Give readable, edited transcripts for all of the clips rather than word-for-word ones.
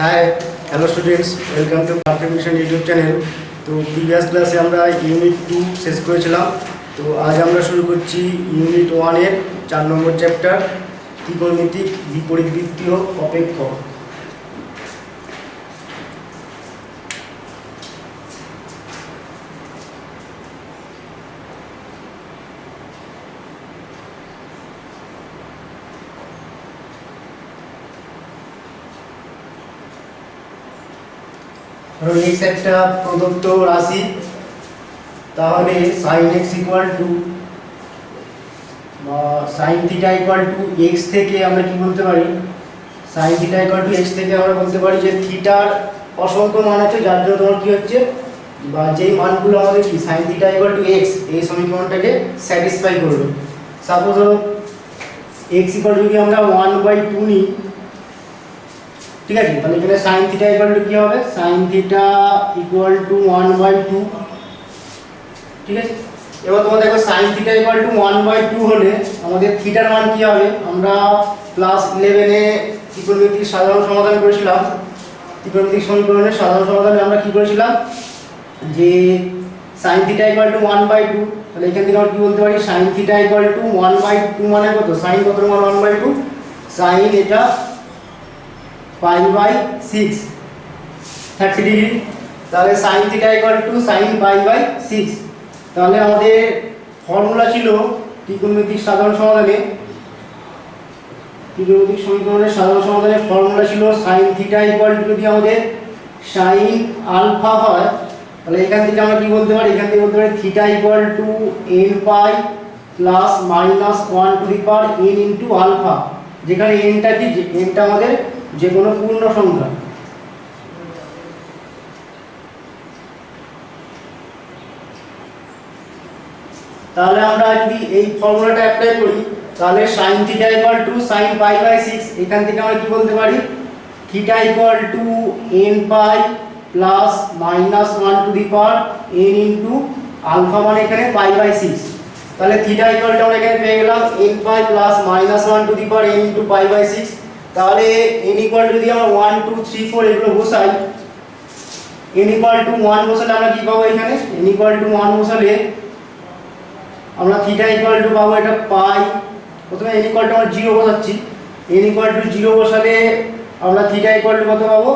Hi hello students, welcome to perfect mission YouTube channel. তো previous ক্লাসে আমরা unit 2 শেষ করেছিলাম। তো আজ আমরা শুরু করছি ইউনিট 1-এর 4 নম্বর চ্যাপ্টার, ত্রিকোণমিতিক বিপরীতবৃত্তীয় অপেক্ষক। এক্স একটা প্রদত্ত রাশি, তাহলে সাইন এক্স ইকুয়াল টু বা sine theta equal two x থেকে আমরা কি বলতে পারি, sine theta equal two x থেকে আমরা বলতে পারি যে থিটার অসংখ্য মান আছে, যার জন্য তোমার কি হচ্ছে বা যেই মানগুলো আমাদের কি sine theta equal two x এই সমীকরণটাকে স্যাটিসফাই করবে। সাপোজ ধরো এক্স ইকুয়াল টু যদি আমরা 1/2 নিই, ঠিক আছে, তাহলে এখানে সাইন থিটা ইকুয়াল টু কি হবে, সাইন থিটা ইকুয়াল টু 1/2, ঠিক আছে। এবার তোমরা দেখো সাইন থিটা ইকুয়াল টু 1/2 হলে আমাদের থিটার মান কি হবে, আমরা ক্লাস 11 এ ত্রিকোণমিতিক সাধারণ সমাধান করেছিলাম। ত্রিকোণমিতিক সমীকরণের সাধারণ সমাধানে আমরা কি করেছিলাম যে সাইন থিটা ইকুয়াল টু 1/2, তাহলে এখান থেকে আমরা কি বলতে পারি, সাইন থিটা ইকুয়াল টু 1/2 মানে কত, সাইন কত মান 1/2, সাইন এটা π/6 30 ডিগ্রি, তাহলে sin θ = sin π/6। তাহলে আমাদের ফর্মুলা ছিল ত্রিকোণমিতিক সাধারণ সমাধানে, ত্রিকোণমিতিক সমীকরণের সাধারণ সমাধানের ফর্মুলা ছিল sin θ = যদি আমাদের sin আলফা হয়, তাহলে এখান থেকে আমরা কি বলতে পারি, এখান থেকে বলতে পারি θ = n π + -1 to the power n into alpha, যেখানে nটা কি, nটা আমাদের যে কোনো পূর্ণ সংখ্যা। তাহলে আমরা যদি এই ফর্মুলাটা অ্যাপ্লাই করি, তাহলে sin θ = sin π/6, এখান থেকে আমরা কি বলতে পারি, θ = n π + -1 to the power n into alpha, মানে এখানে π/6। তাহলে θ = আমরা এখানে পেয়ে গেলাম n π + -1 to the power n into π/6। তাহলে n = যদি আমরা 1 2 3 4 এগুলো বসাই, n = 1 বসালে আমরা কি পাবো, এখানে n = 1 বসালে আমরা θ = পাবো এটা পাই, প্রথমে n = আমরা 0 বসাচ্ছি, n = 0 বসালে আমরা θ = কত পাবো,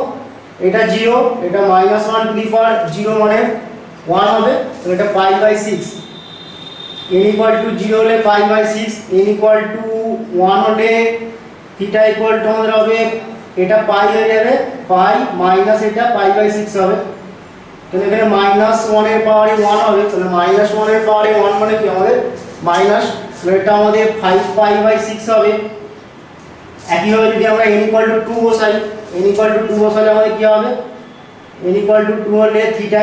এটা 0, এটা -1 টু দি পাওয়ার 0 মানে 1 হবে, তাহলে এটা π/6। n = 0 হলে π/6, n = 1 হলে θ = আমাদের হবে এটা পাই হয়ে যাবে, পাই মাইনাস এটা π/6 হবে, তাহলে এখানে -1 এর পাওয়ারে 1 হবে, তাহলে -1 এর পাওয়ারে 1 মানে কি আমাদের মাইনাস, তাহলে এটা আমাদের 5π/6 হবে। একইভাবে যদি আমরা n = 2 বসাই, n = 2 বসালে আমাদের কি হবে, n = 2 হলে θ =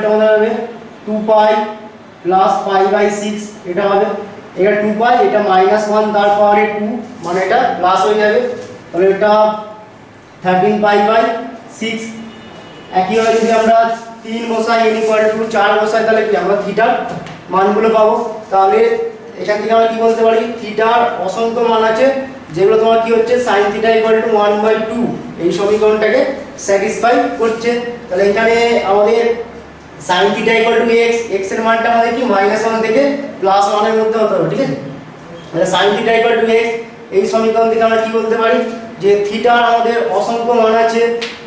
আমাদের হবে 2π + π/6, এটা হবে, এটা 2π, এটা -1 তার পাওয়ারে 2 মানে এটা প্লাস হয়ে যাবে, তাহলে এটা 13π/6। একইভাবে যদি আমরা 3 বসাই, n = 4 বসাই, তাহলে কি আমরা থিটার মানগুলো পাবো। তাহলে এখান থেকে আমরা কি বলতে পারি, থিটার অসংখ্য মান আছে, যেগুলো তোমার কি হচ্ছে sin θ = 1/2 এই সমীকরণটাকে স্যাটিসফাই করছে। তাহলে এখানে আমাদের sin θ = x, x এর মানটা আমাদের কি -1 থেকে +1 এর মধ্যে হতে হবে, ঠিক আছে। তাহলে sin θ = x এই সমীকরণ থেকে আমরা কি বলতে পারি যে থিটার আমাদের অসংখ্য মান আছে,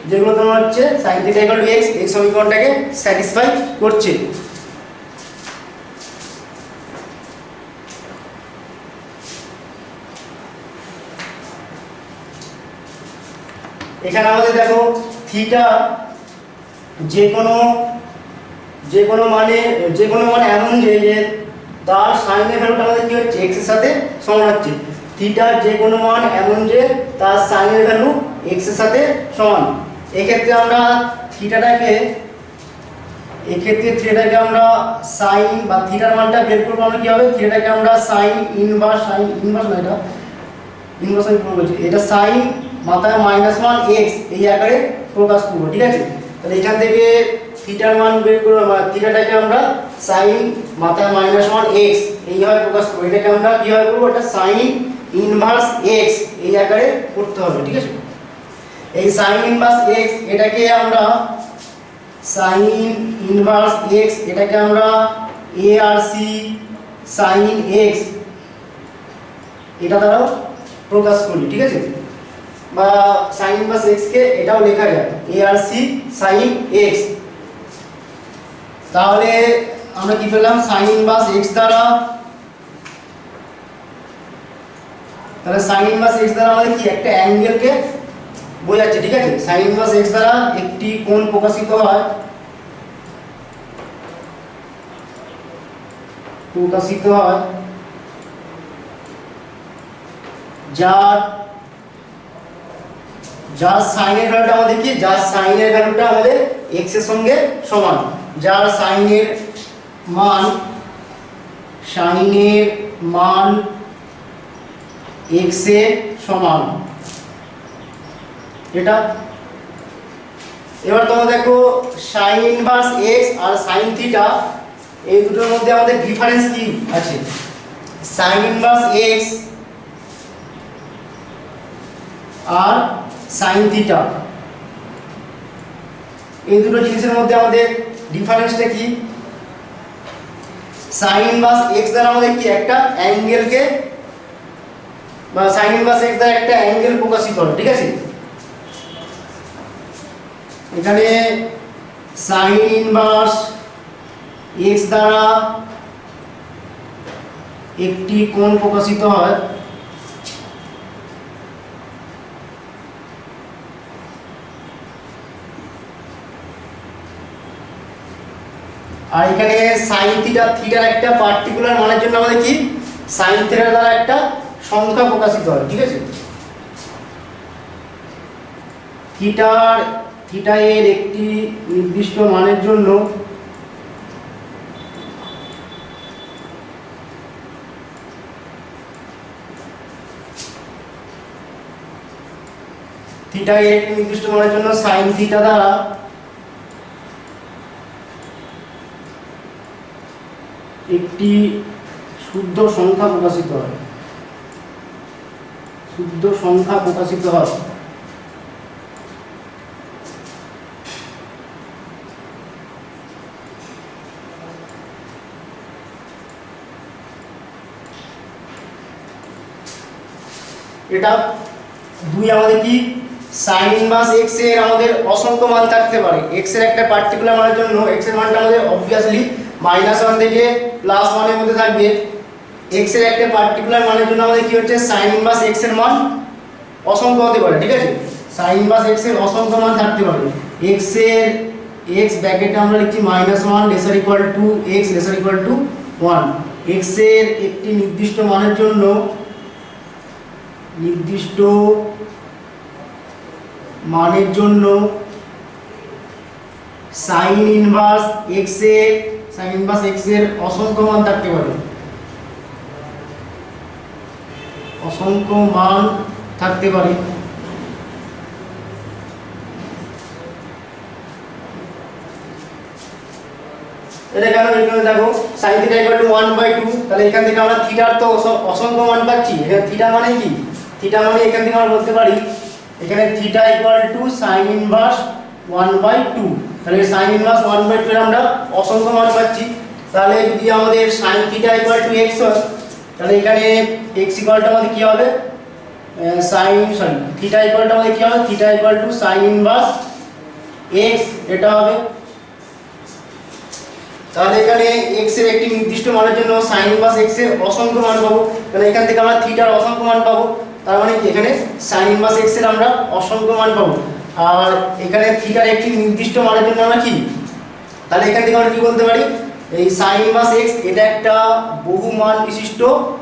যেগুলো তোমার হচ্ছে sin θ = x এই সমীকরণটাকে স্যাটিসফাই করছে। এখানে আমাদের দেখো থিটা যে কোনো মানে এমন যে তার সাইনের ভ্যালুটা আমাদের কি হচ্ছে x এর সাথে সমান হচ্ছে, থিটার যে কোনো মান এমন যে তার সাইনের ভ্যালু x এর সাথে সমান। এক্ষেত্রে আমরা থিটাটাকে আমরা সাইন বা থিটার মানটা বের করব, আমরা কি হবে, থিটাটাকে আমরা সাইন ইনভার্স না, এটা ইনভার্স আমি বলছি, এটা সাইন মাথায় -1 x এই আকারে প্রকাশ করব, ঠিক আছে। তাহলে এখান থেকে থিটার মান বের করব, থিটাটাকে আমরা সাইন মাথায় -1 x এইভাবে প্রকাশ করব, এটাকে আমরা কিভাবে করব, এটা সাইন ইনভার্স x এই আকারে করতে হবে, ঠিক আছে। এই সাইন ইনভার্স x এটাকে আমরা সাইন ইনভার্স x এটাকে আমরা a আর c সাইন x এটা দ্বারাও প্রকাশ করি, ঠিক আছে, বা সাইন ইনভার্স x কে এটাও লেখা যায় a আর c সাইন x। তাহলে আমরা কি পেলাম সাইন ইনভার্স x দ্বারা, তাহলে সাইন ইনভার্স x দ্বারা আমাদের কি একটা অ্যাঙ্গেলকে বোঝাচ্ছে, ঠিক আছে। সাইন ইনভার্স x দ্বারা একটি কোণ প্রকাশিত হয়, যার সাইনের ভ্যালুটা আমাদের কি, যার সাইনের ভ্যালুটা আমাদের x এর সঙ্গে সমান, যার সাইনের মান x এর সমান এটা। এবার তোমরা দেখো সাইন ইনভার্স x আর সাইন থিটা এই দুটোর মধ্যে আমাদের ডিফারেন্স কি আছে। সাইন ইনভার্স x আর সাইন থিটা এই দুটো জিনিসের মধ্যে আমাদের ডিফারেন্সটা কি। সাইন ইনভার্স x দ্বারা আমাদের কি একটা অ্যাঙ্গেলকে, বা সাইন ইনভার্স x দ্বারা একটা অ্যাঙ্গেল প্রকাশিত হয়, ঠিক আছে। এখানে সাইন ইনভার্স x দ্বারা একটি কোণ প্রকাশিত হয়, আর এখানে সাইন থিটা, থিটার একটা পার্টিকুলার মানের জন্য আমাদের কি সাইন থিটার দ্বারা একটা সংখ্যা প্রকাশিত হয়, ঠিক আছে। থিটা এর একটি নির্দিষ্ট মানের জন্য সাইন থিটা দ্বারা একটি শুদ্ধ সংখ্যা প্রকাশিত হয়, এটা দুই আমাদের কি সাইন ইনভার্স x এর আমাদের অসংখ্য মান থাকতে পারে। x এর একটা পার্টিকুলার মানের জন্য x এর মানটা আমাদের অবভিয়াসলি -1 থেকে +1 এর মধ্যে থাকবে। x এর একটা পার্টিকুলার মানের জন্য আমাদের কি হচ্ছে সাইন ইনভার্স x এর মান অসংখ্য হতে পারে, ঠিক আছে। সাইন ইনভার্স x এর অসংখ্য মান থাকতে পারে। x ব্র্যাকেটে আমরা লিখছি -1 lesser equal to x lesser equal to 1। x এর একটি নির্দিষ্ট মানের জন্য সাইন ইনভার্স x এর অসংখ্য মান থাকতে পারে, এটা কেন, এখানে দেখো sin θ = 1/2, তাহলে এখান থেকে আমরা থিটার তো অসংখ্য মান পাচ্ছি। এখানে থিটা মানে কি, থিটা মানে এখান থেকে আমরা বলতে পারি এখানে θ = sin ইনভার্স 1/2, তাহলে sin ইনভার্স 1/2 এর আমরা অসংখ্য মান পাচ্ছি। তাহলে যদি আমাদের sin θ = x হয়, তাহলে এখানে x আমাদের কি হবে, θ আমাদের কি হবে, θ sin ইনভার্স x এটা হবে। তাহলে এখানে x এর একটি নির্দিষ্ট মানের জন্য sin ইনভার্স x এর অসংখ্য মান পাবো, তাহলে এখান থেকে আমরা থিটার অসংখ্য মান পাবো। তার মানে কি এখানে sin ইনভার্স x এর আমরা অসংখ্য মান পাবো, আর এখানে থিটার একটি নির্দিষ্ট মানের জন্য আমরা কি, তাহলে এখান থেকে আমরা কি বলতে পারি, এই sin ইনভার্স x এটা একটা বহু মান বিশিষ্ট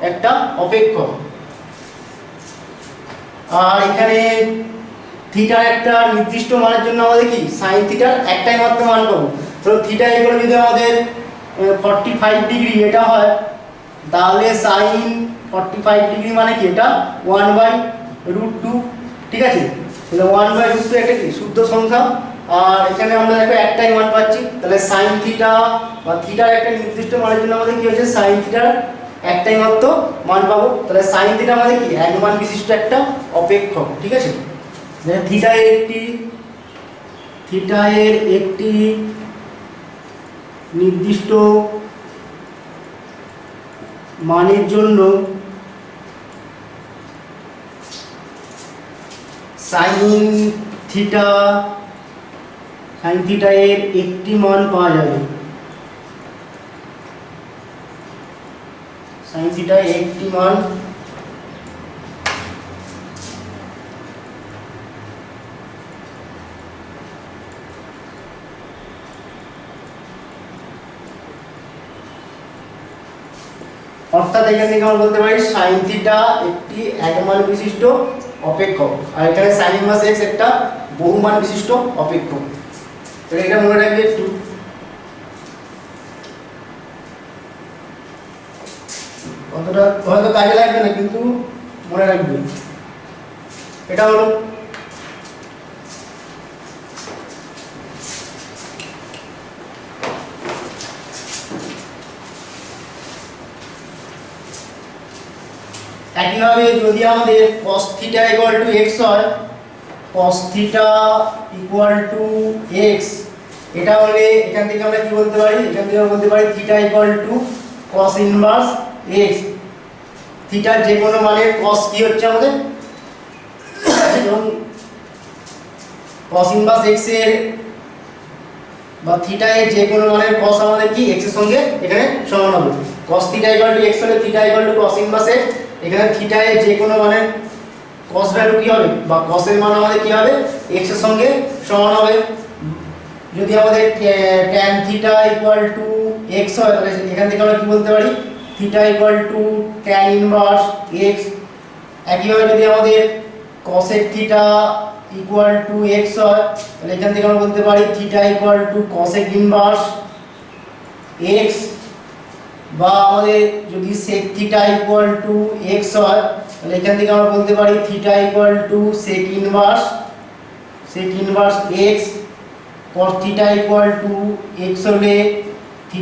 একটা অপেক্ষক, আর এখানে থিটার একটা নির্দিষ্ট মানের জন্য আমাদের কি sin থিটার একটাই মাত্র মান পাবো। তো থিটা ইকুয়াল যদি আমাদের 45 ডিগ্রি এটা হয়, তাহলে sin 45 ডিগ্রি মানে কি এটা 1/√2, ঠিক আছে। তাহলে 1/√2 একটা কি শুদ্ধ সংখ্যা, আর এখানে আমরা দেখো একটাই মান পাচ্ছি, তাহলে sin থিটা বা থিটার একটা নির্দিষ্ট মানের জন্য আমাদের কি হচ্ছে sin থিটার একটাই মাত্র মান পাবো। তাহলে sin থিটা মানে কি এক মান বিশিষ্ট একটা অপেক্ষক, ঠিক আছে। থিটা এর একটি নির্দিষ্ট মানের জন্য সাইন থিটা এর একটি মান পাওয়া যাবে। সাইন থিটা এর একটি মান অর্থাৎ এখান থেকে আমরা বলতে পারি সাইন থিটা একটি একমান বিশিষ্ট অপেক্ষক আর এখানে সাইন ইনভার্স এক্স একটা বহুমান বিশিষ্ট অপেক্ষক। তো এটা মনে রাখবে একটু। অতটা হয়তো কাজে লাগবে না কিন্তু মনে রাখবে। এটা হলো একইভাবে যদি আমাদের cos θ = x হয়, cos θ = x, এটা হলে এখান থেকে আমরা কি বলতে পারি? এখান থেকে আমরা বলতে পারি θ = cos ইনভার্স x। থিটার যে কোনো মানের cos কি হচ্ছে আমাদের, এবং cos ইনভার্স x এর বা θ এর যে কোনো মানের cos আমাদের কি x এর সঙ্গে এখানে সমান হবে। cos θ = x হলে θ = cos ইনভার্স x, এখানে থিটা এর যে কোনো মানের cos ভ্যালু কি হবে বা cos এর মান আমাদের কি হবে x এর সঙ্গে সমান হবে। যদি আমাদের tan θ = x হয় তাহলে এখান থেকে আমরা কি বলতে পারি θ = tan ইনভার্স x। একইভাবে যদি আমাদের cosec θ = x হয় তাহলে এখান থেকে আমরা বলতে পারি θ = cosec ইনভার্স x। বা আমাদের যদি sec θ = x হয় তাহলে এখান থেকে আমরা বলতে পারি θ = sec inverse x। cos θ = x হলে θ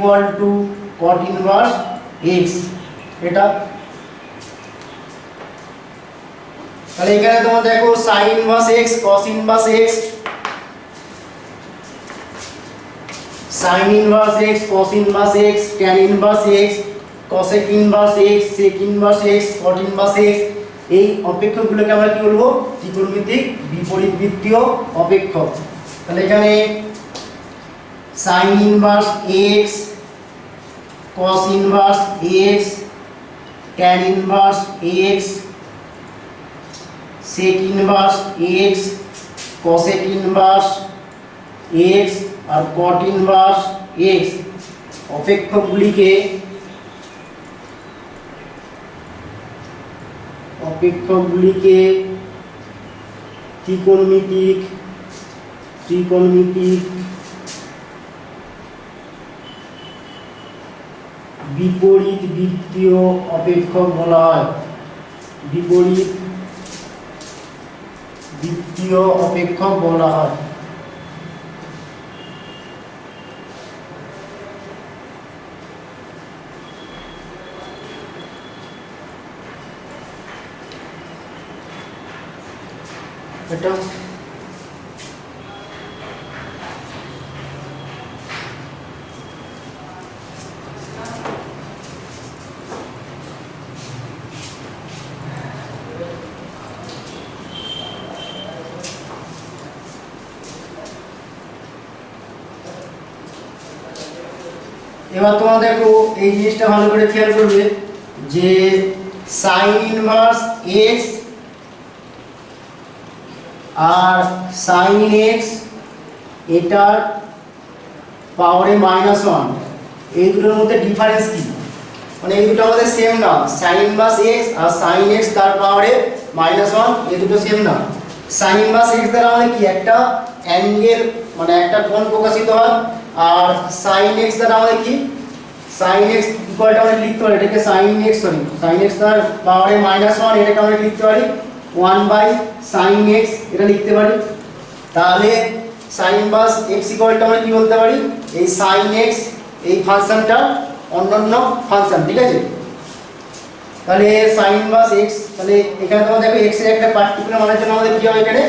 = cot ইনভার্স x। এটা তাহলে এখানে তোমরা দেখো sin inverse x, cos inverse x, sin inverse x, cos inverse x, tan inverse x, cosec inverse x, sec inverse x, cot inverse x, এই অপেক্ষকগুলোকে আমরা কি বলবো? ত্রিকোণমিতিক বিপরীতবৃত্তীয় অপেক্ষক। তাহলে এখানে sin inverse x, cos inverse x, tan inverse x, sec inverse x, cosec inverse x আর cot inverse x অপেক্ষকগুলিকে ত্রিকোণমিতিক বিপরীতবৃত্তীয় অপেক্ষক বলা হয়। বিপরীতবৃত্তীয় অপেক্ষক বলা হয়। এটা এবার তোমরা দেখো এই জিনিসটা ভালো করে খেয়াল করবে যে sin ইনভার্স x আর sin x এটার পাওয়ারে -1, এই দুটোর মধ্যে ডিফারেন্স কি? মানে এই দুটো আমাদের সেম না, sin ইনভার্স x আর sin x তার পাওয়ারে -1, এই দুটো সেম না। sin ইনভার্স x দ্বারা আমাদের কি একটা অ্যাঙ্গেল মানে একটা কোণ প্রকাশিত হয়, আর sin x দ্বারা আমাদের কি sin x ইকুয়ালটা আমরা লিখতে পারি এটাকে sin x তার পাওয়ারে -1, এটাকে আমরা লিখতে পারি 1/sin x, এটা লিখতে পারি। তাহলে sin ইনভার্স x ইকুয়ালটা আমরা কি বলতে পারি? এই sin x এই ফাংশনটা অন্যান্য ফাংশন, ঠিক আছে? তাহলে sin ইনভার্স x, তাহলে এখানে তোমরা দেখো x এর একটা পার্টিকুলার মানের জন্য আমাদের কি হয়, এখানে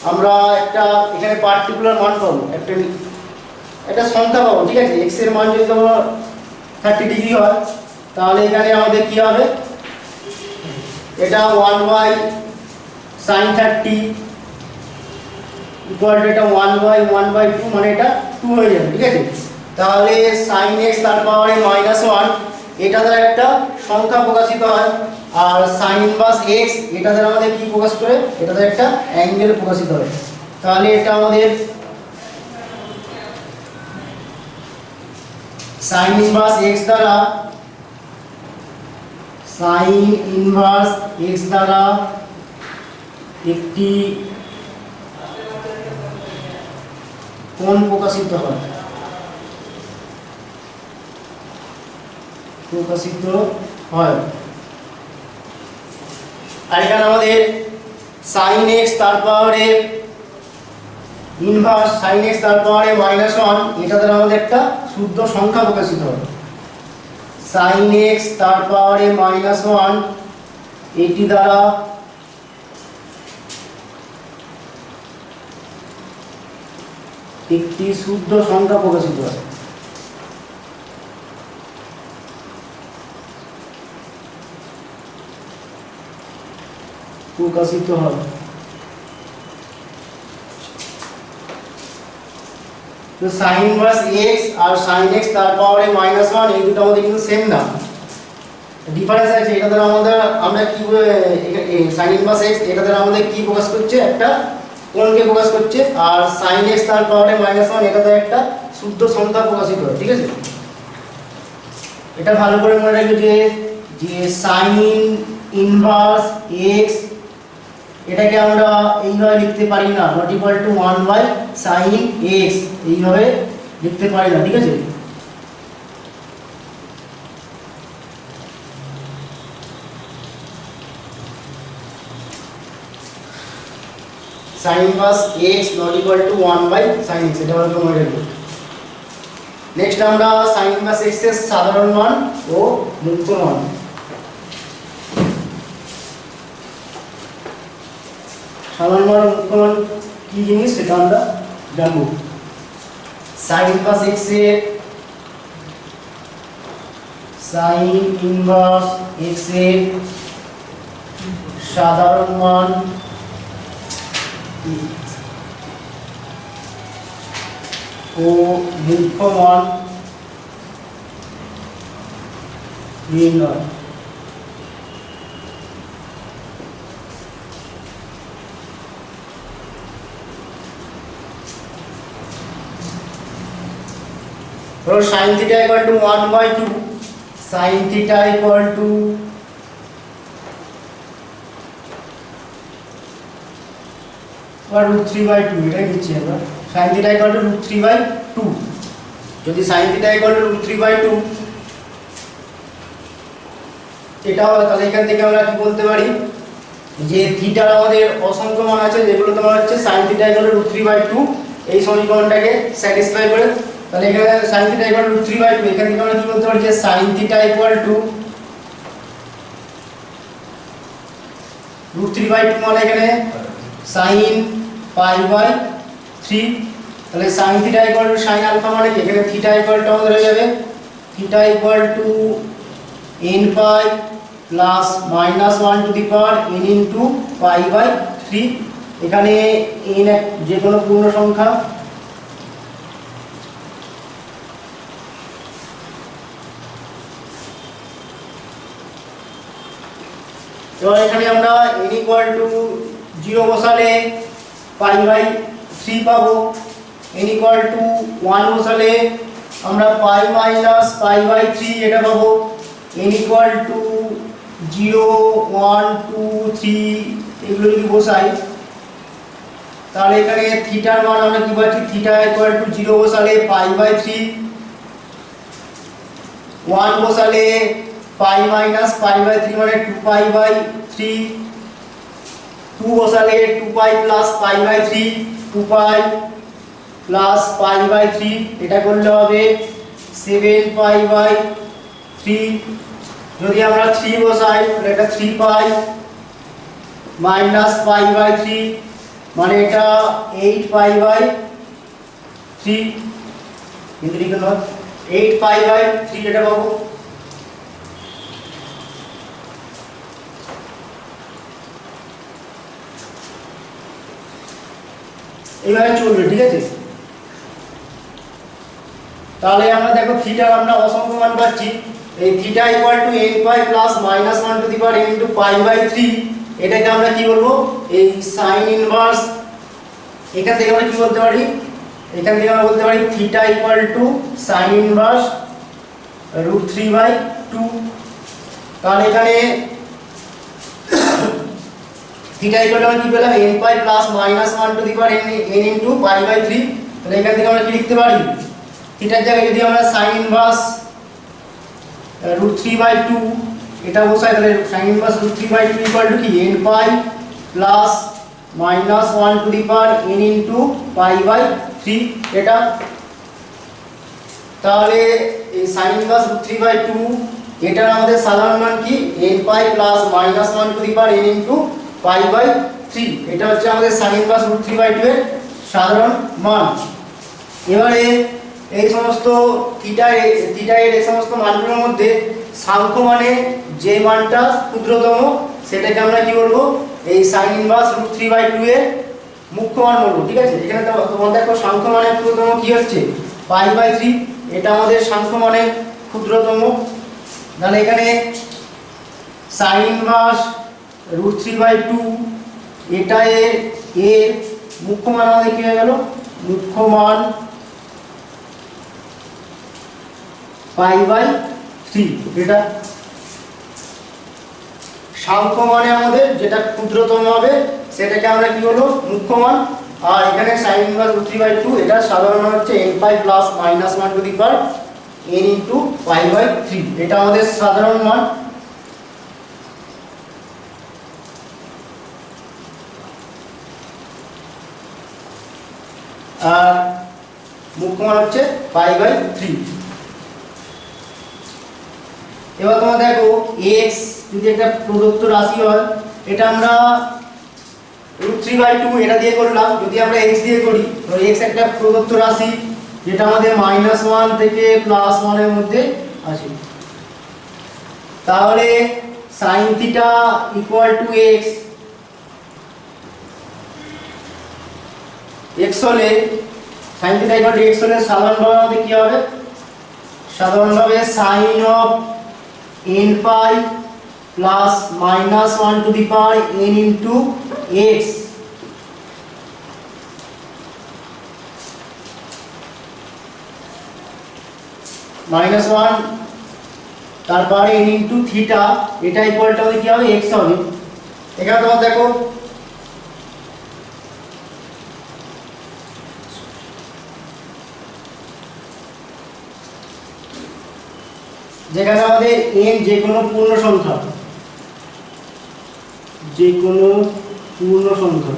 আমরা একটা এখানে পার্টিকুলার মান পাবো, একটা সংখ্যা পাবো, ঠিক আছে। x এর মান যদি তোমরা 30 ডিগ্রি হয় তাহলে এখানে আমাদের কি হবে, এটা 1/sin 30 ইকুয়াল টু এটা 1/1/2, মানে এটা 2 হয়ে যাবে, ঠিক আছে। তাহলে sin x তার পাওয়ারে -1 এটা দ্বারা একটা সংখ্যা প্রকাশিত হয়, আর sin ইনভার্স x এটা দ্বারা আমাদের কি প্রকাশ করে, এটা দ্বারা একটা অ্যাঙ্গেল প্রকাশিত হয়। তাহলে এটা আমাদের sin ইনভার্স x দ্বারা একটি কোণ প্রকাশিত হয়, আর এখানে আমাদের sin x তার পাওয়ারে ইনভার্স sin x তার পাওয়ারে -1 এটা দ্বারা আমাদের একটা শুদ্ধ সংখ্যা প্রকাশিত হয়। sin x তার পাওয়ারে -1 এটি দ্বারা একটি শুদ্ধ সংখ্যা প্রকাশিত হয়। তো sin ইনভার্স x আর sin x তার পাওয়ারে -1 এই দুটো আমাদের কিন্তু সেম না, ডিফারেন্স আছে। এটা দ্বারা আমরা কি sin ইনভার্স x এটা দ্বারা আমাদের কি প্রকাশ করছে, একটা কোণকে প্রকাশ করছে, আর sin x তার পাওয়ারে -1 এটা দ্বারা একটা শুদ্ধ সংখ্যা প্রকাশিত হয়, ঠিক আছে। এটা ভালো করে মনে রাখবে যে sin ইনভার্স x এটাকে আমরা এইভাবে লিখতে পারি না, not equal two 1/sin x এইভাবে লিখতে পারি না, ঠিক আছে। sin inverse x not equal two 1/sin x, এটা ভালো করে মনে রাখবে। নেক্সট আমরা sin ইনভার্স x এর সাধারণ মান ও মুক্ত মান। সাধারণ মান ও মুক্ত মান কি জিনিস সেটা আমরা জানবো। sin ইনভার্স x এর সাধারণ মান ও মুক্ত মান নির্ণয়। sin theta equal to 1/2, sin theta equal to √3/2, এটা নিচ্ছি আমরা। sin theta equal to √3/2, যদি sin theta equal to √3/2 এটা হয় তাহলে এখান থেকে আমরা কি বলতে পারি যে থিটার আমাদের অসংখ্য মান আছে, যেগুলো তোমার হচ্ছে sin theta equal to √3/2 এই সমীকরণটাকে স্যাটিসফাই করে। তাহলে এখানে sin theta equal to √3/2, এখান থেকে আমরা কি বলতে পারি যে sin theta equal to √3/2 মানে এখানে sin π/3, তাহলে sin theta equal to sin alpha মানে কি, এখানে theta equal to আমাদের হয়ে যাবে theta equal to n pi plus -1 to the power n into π/3। এখানে n যে কোনো পূর্ণ সংখ্যা, এবার এখানে আমরা n equal to 0 বসালে π/3 পাবো, n equal to 1 বসালে আমরা π minus π/3 এটা পাবো, n equal to 0 1 2 3 এগুলো যদি বসাই তাহলে এখানে থিটার মান আমরা কি পাচ্ছি, থিটা equal to 0 বসালে π/3, 1 বসালে π minus π/3 মানে 2π/3, 2 বসালে 2π plus π/3, 2π plus π/3 এটা করলে হবে 7π/3, যদি আমরা 3 বসাই তাহলে এটা 3 পাই মাইনাস পাই বাই 3 মানে এটা 8 পাই বাই 3 কিন্তু লিখে নাও 8 পাই বাই 3 এটা পাবো। এইভাবে চলবে, ঠিক আছে। তাহলে আমরা দেখো থিটার আমরা অসংখ্য মান পাচ্ছি। এই theta equal to n pi plus minus 1 to the power n into pi by 3, এটাকে আমরা কি বলবো, এই সাইন ইনভার্স। এখান থেকে আমরা কি বলতে পারি, এখান থেকে আমরা বলতে পারি theta equal to sign inverse √3/2। তাহলে এখানে থিটা ইকুয়াল টু আমরা কি পেলাম, n pi plus minus 1 to the power n into pi by 3। তাহলে এখান থেকে আমরা কি লিখতে পারি, থিটার জায়গায় যদি আমরা সাইন ইনভার্স √3/2 এটা বসাই, তাহলে সাইন ইনভার্স √3/2 ইকুয়াল টু কি, n pi plus minus 1 to the power n into pi by 3 এটা। তাহলে এই সাইন ইনভার্স √3/2 এটার আমাদের সাধারণ মান কি, n pi plus minus 1 to the power n into pi by 3, এটা হচ্ছে আমাদের সাইন ইনভার্স √3/2 এর সাধারণ মান। এবারে এই সমস্ত থিটা এর এই সমস্ত মানগুলোর মধ্যে সাংখ্য মানে যে মানটা ক্ষুদ্রতম সেটাকে আমরা কি বলবো, এই সাইন ইনভার্স √3/2 এর মুখ্য মান বলবো, ঠিক আছে। এখানে তোমার দেখো সাংখ্য মানে ক্ষুদ্রতম কি হচ্ছে, পাই বাই 3, এটা আমাদের সাংখ্য মানে ক্ষুদ্রতম। তাহলে এখানে সাইন ইনভার্স √3/2 এটা এর মুখ্য মান আমাদের কি হয়ে গেল, মুখ্য মান পাই বাই 3। এটা সাংখ্য মানে আমাদের যেটা ক্ষুদ্রতম হবে সেটাকে আমরা কি বলবো, মুখ্য মান। আর এখানে সাইন ইনভার্স √3/2 এটা সাধারণ মান হচ্ছে n pi plus minus 1 to the power n into pi by 3, এটা আমাদের সাধারণ মান। আর মুখ্য মান হচ্ছে পাই বাই 3। এবার তোমরা দেখো x যদি একটা প্রদত্ত রাশি হয়, এটা আমরা √3/2 এটা দিয়ে করলাম। যদি আমরা x দিয়ে করি, তো x একটা প্রদত্ত রাশি যেটা আমাদের -1 থেকে +1 এর মধ্যে আছে। তাহলে sin θ equal to x, x হলে sin θ ইকুয়াল টু x হলে সাধারণভাবে আমাদের কি হবে, সাধারণভাবে sin of n pi plus minus 1 to the power n into x -1 তারপরে n ইনটু থিটা, এটা ইকুয়াল টু কি হবে, x হবে। এখানে তোমরা দেখো যেখানে আমাদের n যে কোনো পূর্ণ সংখ্যা, যে কোনো পূর্ণ সংখ্যা,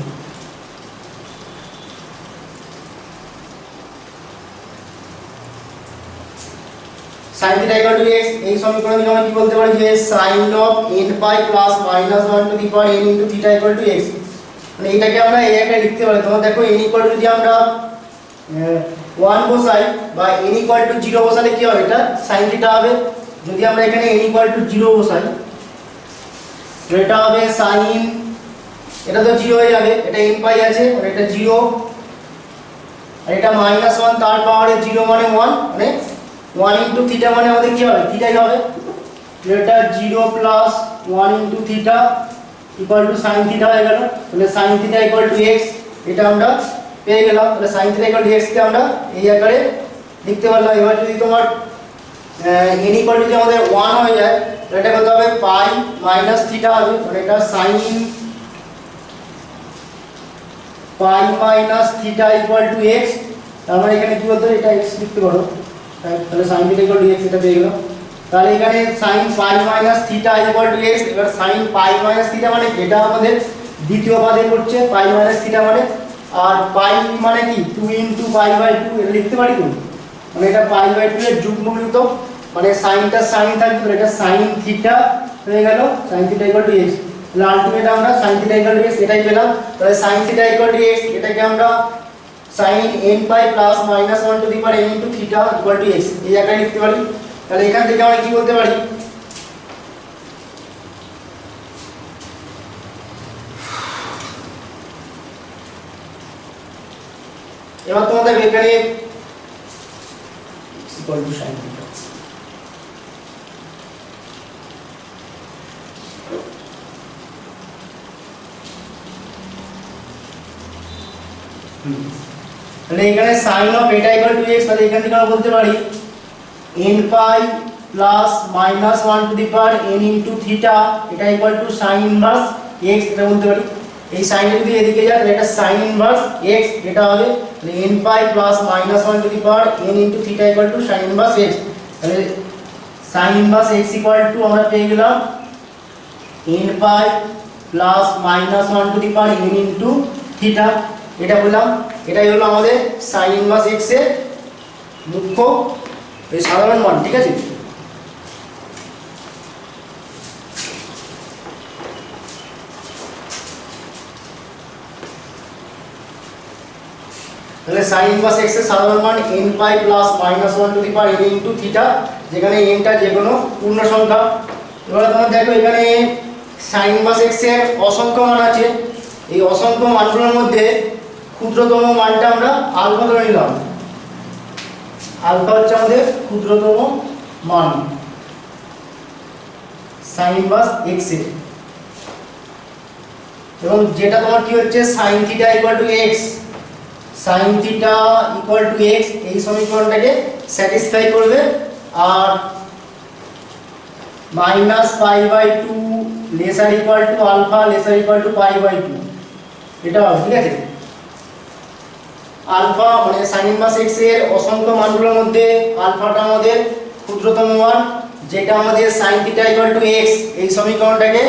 sin θ ইকুয়াল টু x, এই সমীকরণে আমরা কি বলতে পারি যে sin of n pi plus minus 1 to the power n into theta equal to x, মানে এটাকে আমরা এই একটা লিখতে পারি। তোমরা দেখো n ইকুয়াল টু যদি আমরা 1 বসাই বা n ইকুয়াল টু 0 বসালে কি হবে, এটা sin θ হবে। যদি আমরা এখানে n ইকুয়াল টু 0 বসাই, এটা হবে sin, এটা তো 0 হয়ে যাবে, এটা n পাই আছে আর এটা 0, আর এটা -1 তার পাওয়ারে 0 মানে 1, মানে 1 ইনটু থিটা মানে আমাদের কি হবে, থিটাই হবে। এটা 0 plus 1 into theta equal two sin θ হয়ে গেল। তাহলে sin θ ইকুয়াল টু x, এটা আমরা পেয়ে গেলাম। তাহলে sin θ ইকুয়াল টু x কে আমরা এই আকারে লিখতে পারলাম। এবার যদি তোমার n ইকুয়াল টু যদি আমাদের 1 হয়ে যায়, তাহলে এটা কত হবে, পাই মাইনাস থিটা হবে, মানে এটা sin pi minus theta equal to x। তারপরে এখানে কি বলতে হবে, এটা x লিখতে পারো, তাহলে sin θ ইকুয়াল টু x এটা পেয়ে গেলাম। তাহলে এখানে sin pi minus theta equal to x, এবার sin পাই মাইনাস থিটা মানে এটা আমাদের দ্বিতীয় পদে পড়ছে পাই মাইনাস থিটা মানে, আর পাই মানে কি 2 ইনটু পাই বাই 2 এটা লিখতে পারি তো, মানে এটা পাই বাই 2 এর যুগ্মমূলত মানে সাইনটা সাইন থাকবে, এটা সাইন থিটা হয়ে গেল, sine theta equal to x। তাহলে আলটিমেট আমরা sine theta equal to x এটাই পেলাম। তাহলে sine theta equal to x, এটাকে আমরা sin n pi plus minus 1 to the power n into theta equal to x এই জায়গায় লিখতে পারি। তাহলে এখান থেকে আমরা কি বলতে পারি, এবার তোমাদের এখানে x equal to sin theta, তাহলে এখানে sin অফ এটা ইকুয়াল টু x, তাহলে এখান থেকে আমরা বলতে পারি n pi plus minus 1 to the power n into theta এটা equal two sin inverse x এটা বলতে পারি। এই sin এর যদি এদিকে যায় তাহলে এটা sin ইনভার্স x এটা হবে, তাহলে n pi plus minus 1 to the power n into theta equal two sin inverse x। তাহলে sin inverse x equal to আমরা পেয়ে গেলাম n pi plus minus 1 to the power n into theta, এটা বললাম। এটাই হলো আমাদের sin ইনভার্স x এর মুখ্য এই সাধারণ মান, ঠিক আছে। তাহলে sin ইনভার্স x এর সাধারণ মান n pi plus minus 1 to the power n into theta, যেখানে n টা যে কোনো পূর্ণ সংখ্যা। এবার তোমরা দেখো এখানে sin ইনভার্স x এর অসংখ্য মান আছে, এই অসংখ্য মানগুলোর মধ্যে ক্ষুদ্রতম মানটা আমরা আলফা ধরে নিলাম। আলফা হচ্ছে আমাদের ক্ষুদ্রতম মান sin ইনভার্স x এর, এবং যেটা তোমার কি হচ্ছে sin theta equal to x, sin theta equal to x এই সমীকরণটাকে স্যাটিসফাই করবে। আর minus pi by two lesser equal to alpha lesser equal to pi by two এটা হবে, ঠিক আছে। আলফা মানে sin ইনভার্স x এর অসংখ্য মানগুলোর মধ্যে আলফাটা আমাদের ক্ষুদ্রতম মান, যেটা আমাদের sin theta equal to x এই সমীকরণটাকে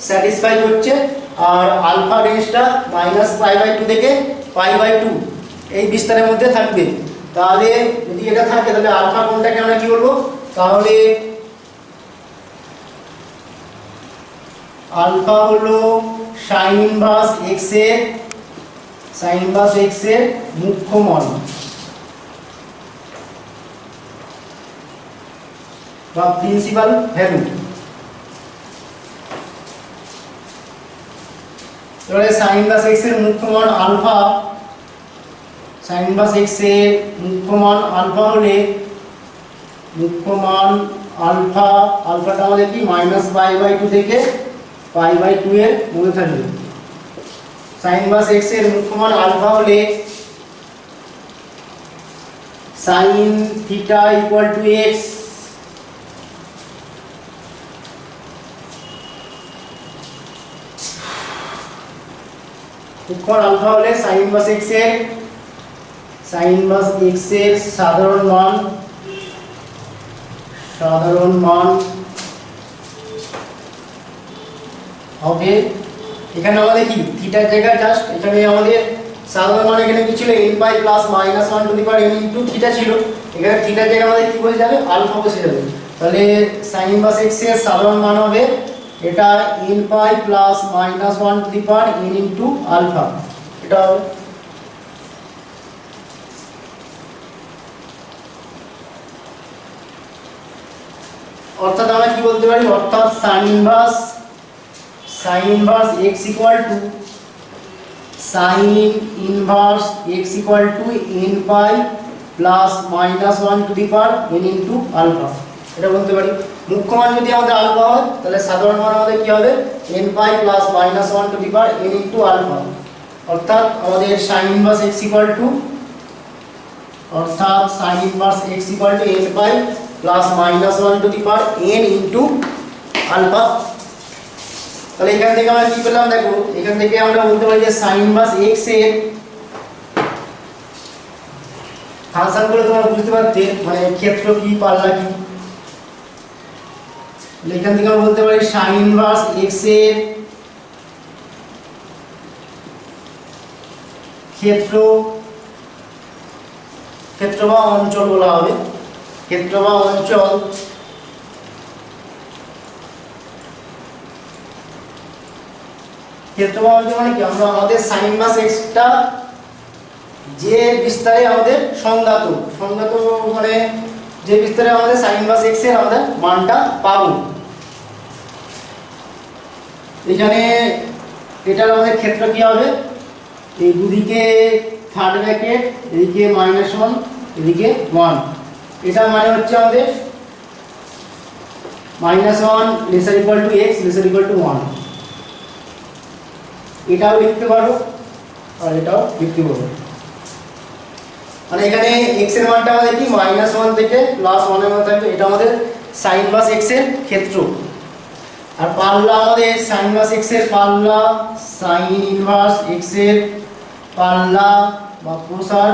স্যাটিসফাই করছে। আর আলফা রেঞ্জটা মাইনাস পাই বাই টু থেকে পাই বাই টু এই বিস্তারের মধ্যে থাকবে। তাহলে যদি এটা থাকে তাহলে আলফা কোনটাকে আমরা কি বলবো, তাহলে আলফা হলো sin ইনভার্স x এর sin ইনভার্স x এর মুখ্য মান বা প্রিন্সিপাল ভ্যালু। এবারে sin ইনভার্স x এর মুখ্য মান আলফা, sin ইনভার্স x এর মুখ্য মান আলফা হলে মুখ্য মান আলফা, আলফাটা আমাদের কি মাইনাস পাই বাই টু থেকে পাই বাই টু এর মধ্যে থাকবে। sin ইনভার্স x এর মুখ্য মান আলফা হলে sin theta equal to x, মুখ্য মান আলফা হলে sin ইনভার্স x এর সাধারণ মান হবে, এখানে আমাদের কি থিটার জায়গায় জাস্ট এখানে আমাদের সাধারণ মান এখানে কি ছিল n by plus minus 1 to the power n into theta ছিল, এখানে থিটার জায়গায় আমাদের কি বসে যাবে আলফা বসে যাবে। তাহলে sin ইনভার্স x এর সাধারণ মান হবে এটা n pi plus minus 1 to the power n into alpha, এটা হবে। অর্থাৎ আমরা কি বলতে পারি, অর্থাৎ sin inverse x equal to sin inverse x equal to n pi plus minus 1 to the power n into alpha, এটা বলতে পারি। মুখ্য মান যদি আমাদের আলফা হয় তাহলে সাধারণ মান আমাদের কি হবে n pi plus minus 1 to the power n into alpha, অর্থাৎ আমাদের sin inverse x equal to n pi plus minus 1 to the power n into alpha. তাহলে এখান থেকে আমরা কি পেলাম, দেখো এখান থেকে আমরা বলতে পারি যে sin ইনভার্স x এর ফাংশন করে তোমরা বুঝতে পারতে মানে ক্ষেত্র কি পাল্লা কি। এখান থেকে আমরা বলতে পারি sin ইনভার্স x এর ক্ষেত্র বা অঞ্চল বলা হবে, ক্ষেত্র বা অঞ্চল ক্ষেত্র বা অঞ্চল মানে কি, আমরা আমাদের সাইন ইনভার্স এক্সটা যে বিস্তারে আমাদের সংজ্ঞাত মানে যে বিস্তারে আমাদের সাইন ইনভার্স এক্স এর আমাদের মানটা পাবো, এখানে এটার আমাদের ক্ষেত্র কি হবে, এই দুদিকে থার্ড ব্র্যাকেট, এদিকে -1, এদিকে 1, এটা মানে হচ্ছে আমাদের -1 lesser equal to x lesser equal to 1, এটাও লিখতে পারো আর এটাও লিখতে পারো। মানে এখানে x এর মানটা আমাদের কি -1 থেকে +1 এর মধ্যে থাকবে, এটা আমাদের sin ইনভার্স x এর ক্ষেত্র। আর পাল্লা আমাদের sin ইনভার্স x এর পাল্লা, sin ইনভার্স x এর পাল্লা বা প্রসার,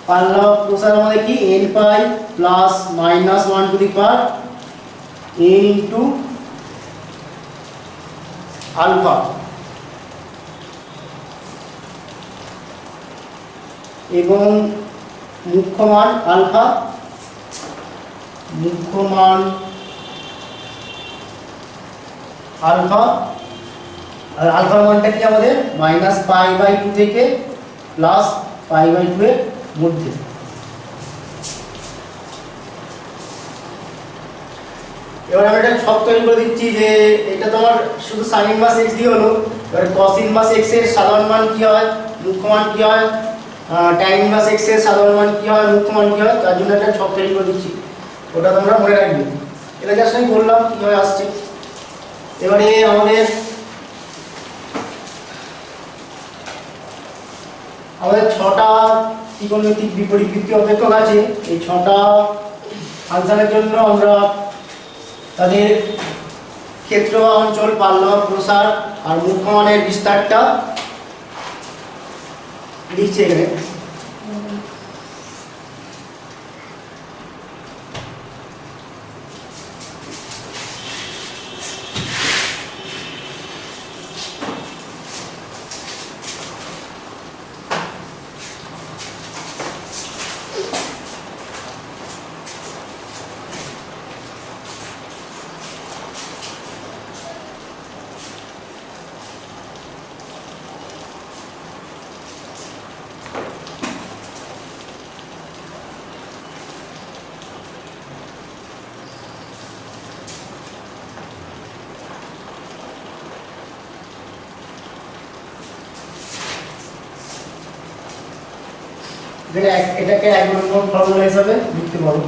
পাল্লা প্রসার আমাদের কি n pi plus -1 to the power n into alpha, এবং মুখ্য মান আলফা, মুখ্য মান আলফা, আর আলফার মানটা কি আমাদের -π/2 থেকে +π/2 এর মধ্যে। এবার আমি এটা সব তৈরি করে দিচ্ছি যে এটা তোমার শুধু sin ইনভার্স x দিয়ে হলো, এবার cos ইনভার্স x এর সাধারণ মান কি হয়, মুখ্য মান কি হয়, tan ইনভার্স x এর সাধারণ মান কি হয়, মুখ্য মান কি হয়, তার জন্য একটা ছক তৈরি করে দিচ্ছি, ওটা তোমরা মনে রাখবে। এটা জাস্ট আমি বললাম কিভাবে আসছে। এবারে আমাদের ছটা ত্রিকোণমিতিক বিপরীতবৃত্তি অপেক্ষক আছে। এই ছটা ফাংশনের জন্য আমরা তাদের ক্ষেত্র বা অঞ্চল, পাল্লা বা প্রসার আর মুখ্য মানের বিস্তারটা লিখছি এখানে। এটাকে 1 নম্বর ফর্মুলা হিসাবে লিখতে পারো।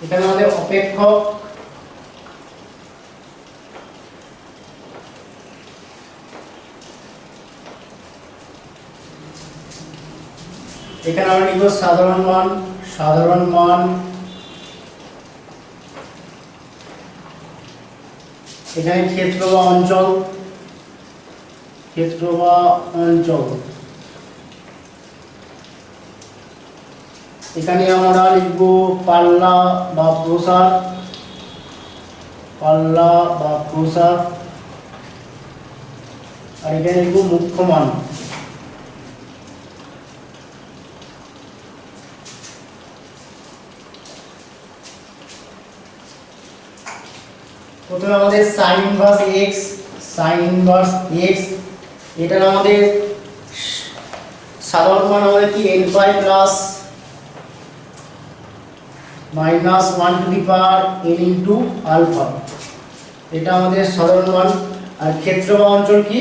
এখানে আমাদের অপেক্ষক, এখানে আমরা লিখব সাধারণ মান, সাধারণ মান, এখানে ক্ষেত্র বা অঞ্চল, ক্ষেত্র বা অঞ্চল, এখানে আমরা লিখব পাল্লা বা প্রসার, পাল্লা বা প্রসার, আর এখানে লিখব মুখ্য মান। প্রথমে আমাদের sin inverse x, sin inverse x, এটার আমাদের সাধারণ মান আমাদের কি n pi plus minus 1 to the power n into alpha, এটা আমাদের সাধারণ মান। আর ক্ষেত্র বা অঞ্চল কি,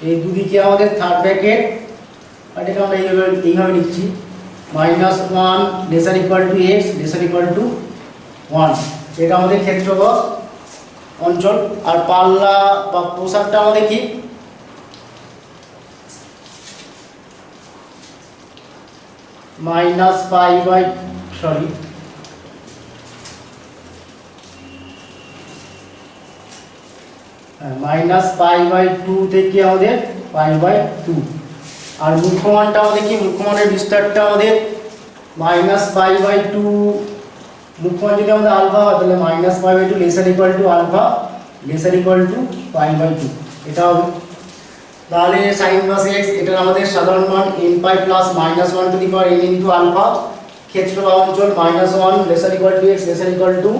এই দুদিকে আমাদের থার্ড ব্র্যাকেট, এটাকে আমরা এইভাবে লিখছি minus 1 lesser equal to x lesser equal to 1, এটা আমাদের ক্ষেত্র বা অঞ্চল। আর পাল্লা বা প্রসারটা আমাদের কি minus pi by minus pi by 2 থেকে আমাদের পাই বাই 2। আর মুখ্যমানটা আমাদের কি, মুখ্যমানের বিস্তারটা আমাদের মাইনাস পাই বাই 2, মুখ্যমান যদি আমাদের আলফা হয় তাহলে minus pi by 2 lesser equal to alpha lesser equal to pi by 2, এটা হবে। তাহলে sin ইনভার্স x, এটার আমাদের সাধারণ মান n pi plus minus 1 to the power n into alpha, ক্ষেত্র বা অঞ্চল minus 1 lesser equal to x lesser equal to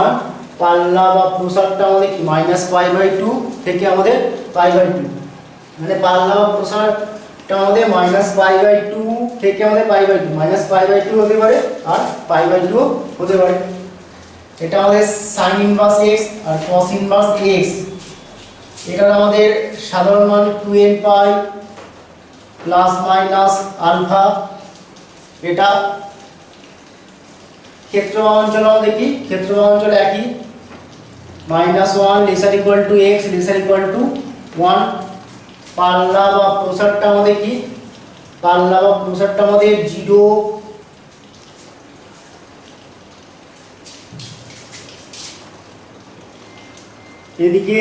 1, পাল্লা বা প্রসারটা আমাদের কি মাইনাস পাই বাই 2 থেকে আমাদের পাই বাই 2, মানে পাল্লা বা প্রসারটা আমাদের মাইনাস পাই বাই 2 থেকে আমাদের pi by 2, minus pi by 2 হতে পারে আর পাই বাই 2 হতে পারে। এটা আমাদের sin ইনভার্স x আর cos ইনভার্স x, এটার আমাদের সাধারণ মান 2n পাই প্লাস মাইনাস আলফা, এটা ক্ষেত্র বা অঞ্চল আমাদের কি, ক্ষেত্র বা অঞ্চল একই minus 1 lesser equal to x lesser equal to 1, পাল্লা বা প্রসারটা আমাদের কি, পাল্লা বা প্রসারটা আমাদের 0 এদিকে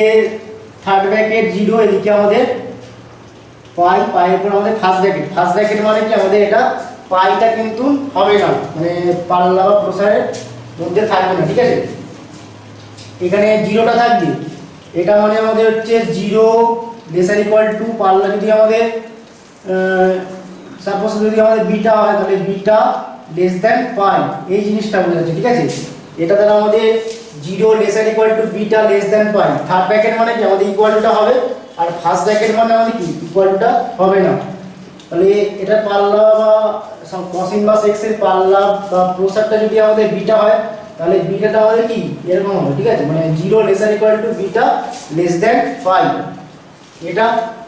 থার্ড ব্র্যাকেট 0, এদিকে আমাদের পাই, পাইয়ের উপর আমাদের ফার্স্ট ব্র্যাকেট মানে কি আমাদের এটা পাইটা কিন্তু হবে না, মানে পাল্লা বা প্রসারের মধ্যে থাকবে না, ঠিক আছে। এখানে 0টা থাকবে, এটা মানে আমাদের হচ্ছে 0 লেসার ইকুয়াল টু পাল্লা যদি আমাদের সাপোজ যদি আমাদের বিটা হয় তাহলে বিটা লেস দ্যান পাই, এই জিনিসটা বোঝাচ্ছে, ঠিক আছে। এটা দ্বারা আমাদের 0 lesser equal to beta less than pi, third bracket মানে কি আমাদের ইকুয়ালটা হবে, আর ফার্স্ট ব্র্যাকেট মানে আমাদের কি ইকুয়ালটা হবে না। তাহলে এটা পাল্লা বা cos ইনভার্স x এর পাল্লা বা প্রসারটা যদি আমাদের বিটা হয় তাহলে বিটাটা আমাদের কি এরকম হবে, ঠিক আছে, মানে 0 lesser equal to beta less than pi, এটা।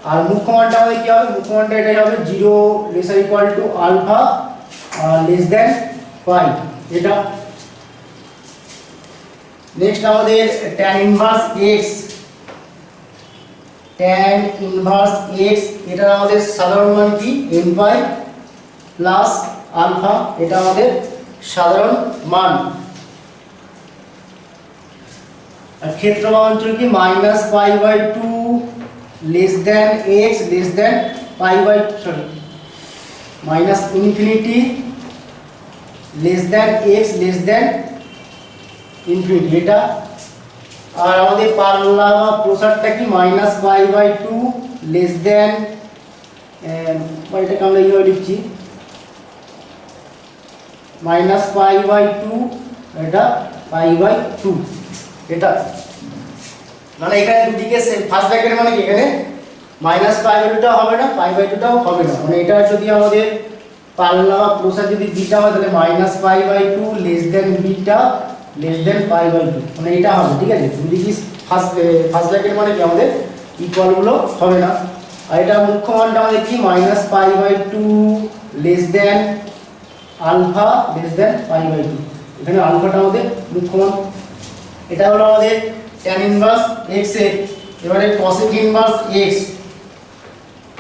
আর মুখ্যমানটা আমাদের কি হবে, মুখ্যমানটা এটাই হবে 0 lesser equal to alpha less than pi, এটা। নেক্সট আমাদের tan inverse x, tan inverse x, এটা আমাদের সাধারণ মান কি n পাই প্লাস আলফা, এটা আমাদের সাধারণ মান। আর ক্ষেত্র বা অঞ্চল কি minus pi by 2 less than x less than pi by minus infinity less than x less than infinity, এটা। আর আমাদের পাল্লা বা প্রসারটা কি minus pi by 2 less than, এটাকে আমরা এইভাবে লিখছি মাইনাস পাই বাই 2, এটা পাই বাই 2, এটা। মানে এখানে দুদিকে ফার্স্ট ব্র্যাকেট মানে কি এখানে মাইনাস পাই বাই 2টাও হবে না, পাই বাই 2টাও হবে না, মানে এটা যদি আমাদের পাল্লা বা প্রসার যদি বিটা হয় তাহলে minus pi by 2 less than beta less than pi by 2, মানে এটা হবে, ঠিক আছে। দুদিকে ফার্স্ট ব্র্যাকেট মানে কি আমাদের ইকুয়ালগুলো হবে না। আর এটা মুখ্য মানটা আমাদের কি minus pi by 2 less than alpha less than pi by 2, এখানে আলফাটা আমাদের মুখ্য মান। এটা হলো আমাদের tan ইনভার্স x এর। এবারে cosec inverse x,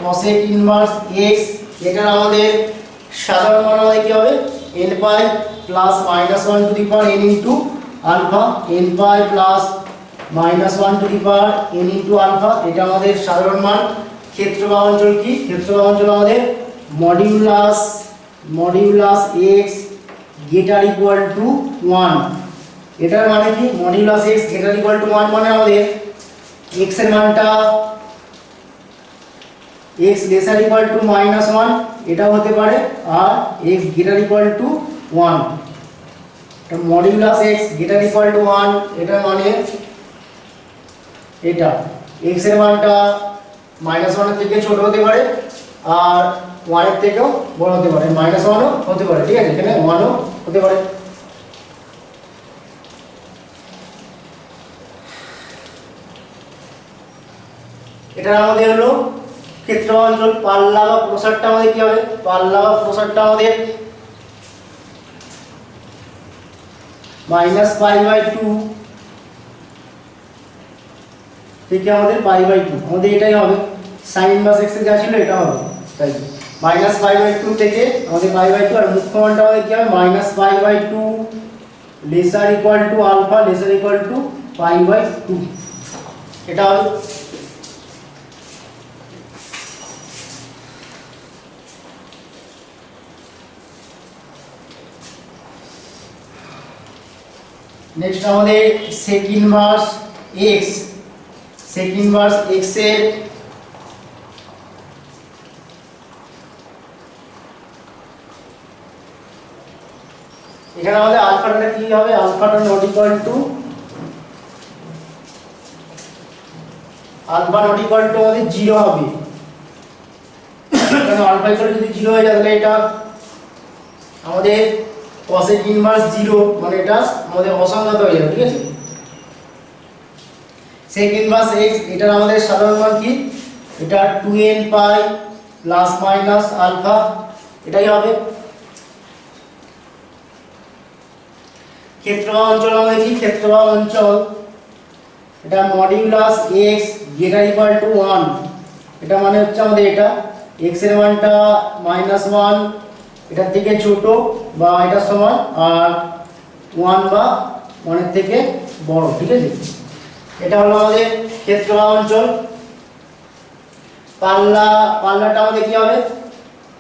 cosec inverse x, এটার আমাদের সাধারণ মান আমাদের কি হবে n pi plus minus 1 to the power n into alpha, n pi plus minus 1 to the power n into alpha, এটা আমাদের সাধারণ মান। ক্ষেত্র বা অঞ্চল কি, ক্ষেত্র বা অঞ্চল আমাদের modulus modulus x greater equal to 1। এটার মানে কি modulus x greater equal to 1 মানে আমাদের এক্স এর মানটা x লেসার ইকুয়াল টু -1 এটা হতে পারে, আর x গ্রেটার ইকুয়াল টু 1। এটা modulus x greater equal to 1 এটা মানে এটা x এর মানটা -1 এর থেকে ছোট হতে পারে আর 1 এর থেকেও বড় হতে পারে, -1 ও হতে পারে, ঠিক আছে, এখানে 1 ও হতে পারে। এটা আমাদের হলো ক্ষেত্র অঞ্চল। পাল্লা বা প্রসারটা আমাদের কি হবে, পাল্লা বা প্রসারটা আমাদের -π/2 থেকে আমাদের π/2, আমাদের এটাই হবে, sin ইনভার্স x এ যা ছিল এটা হবে, তাই -π/2 থেকে আমাদের π/2, আর মুখ্য মানটা আমাদের কি হবে -π/2 lesser equal to alpha lesser equal to π/2 এটা হবে। নেক্সট আমাদের sec inverse x, sec inverse x এর এখানে আমাদের আলফাটা কি হবে, আলফাটা নট ইকুয়াল টু আমাদের 0 হবে, কারণ আলফা ইকুয়াল যদি 0 হয়ে যায় তাহলে এটা আমাদের cosec ইনভার্স 0 মানে এটা আমাদের অসংজ্ঞাত হয়ে যাবে, ঠিক আছে। sec ইনভার্স x এটার আমাদের সাধারণ মান কি, এটা 2n পাই প্লাস মাইনাস আলফা এটাই হবে। ক্ষেত্র বা অঞ্চল আমাদের কি, ক্ষেত্র বা অঞ্চল এটা modulus x greater equal to 1, এটা মানে হচ্ছে আমাদের এটা x এর মানটা -1 এটার থেকে ছোট বা এটা সমান, আর 1 বা 1 এর থেকে বড়, ঠিক আছে। এটা হলো আমাদের ক্ষেত্র বা অঞ্চল। পাল্লাটা আমাদের কি হবে,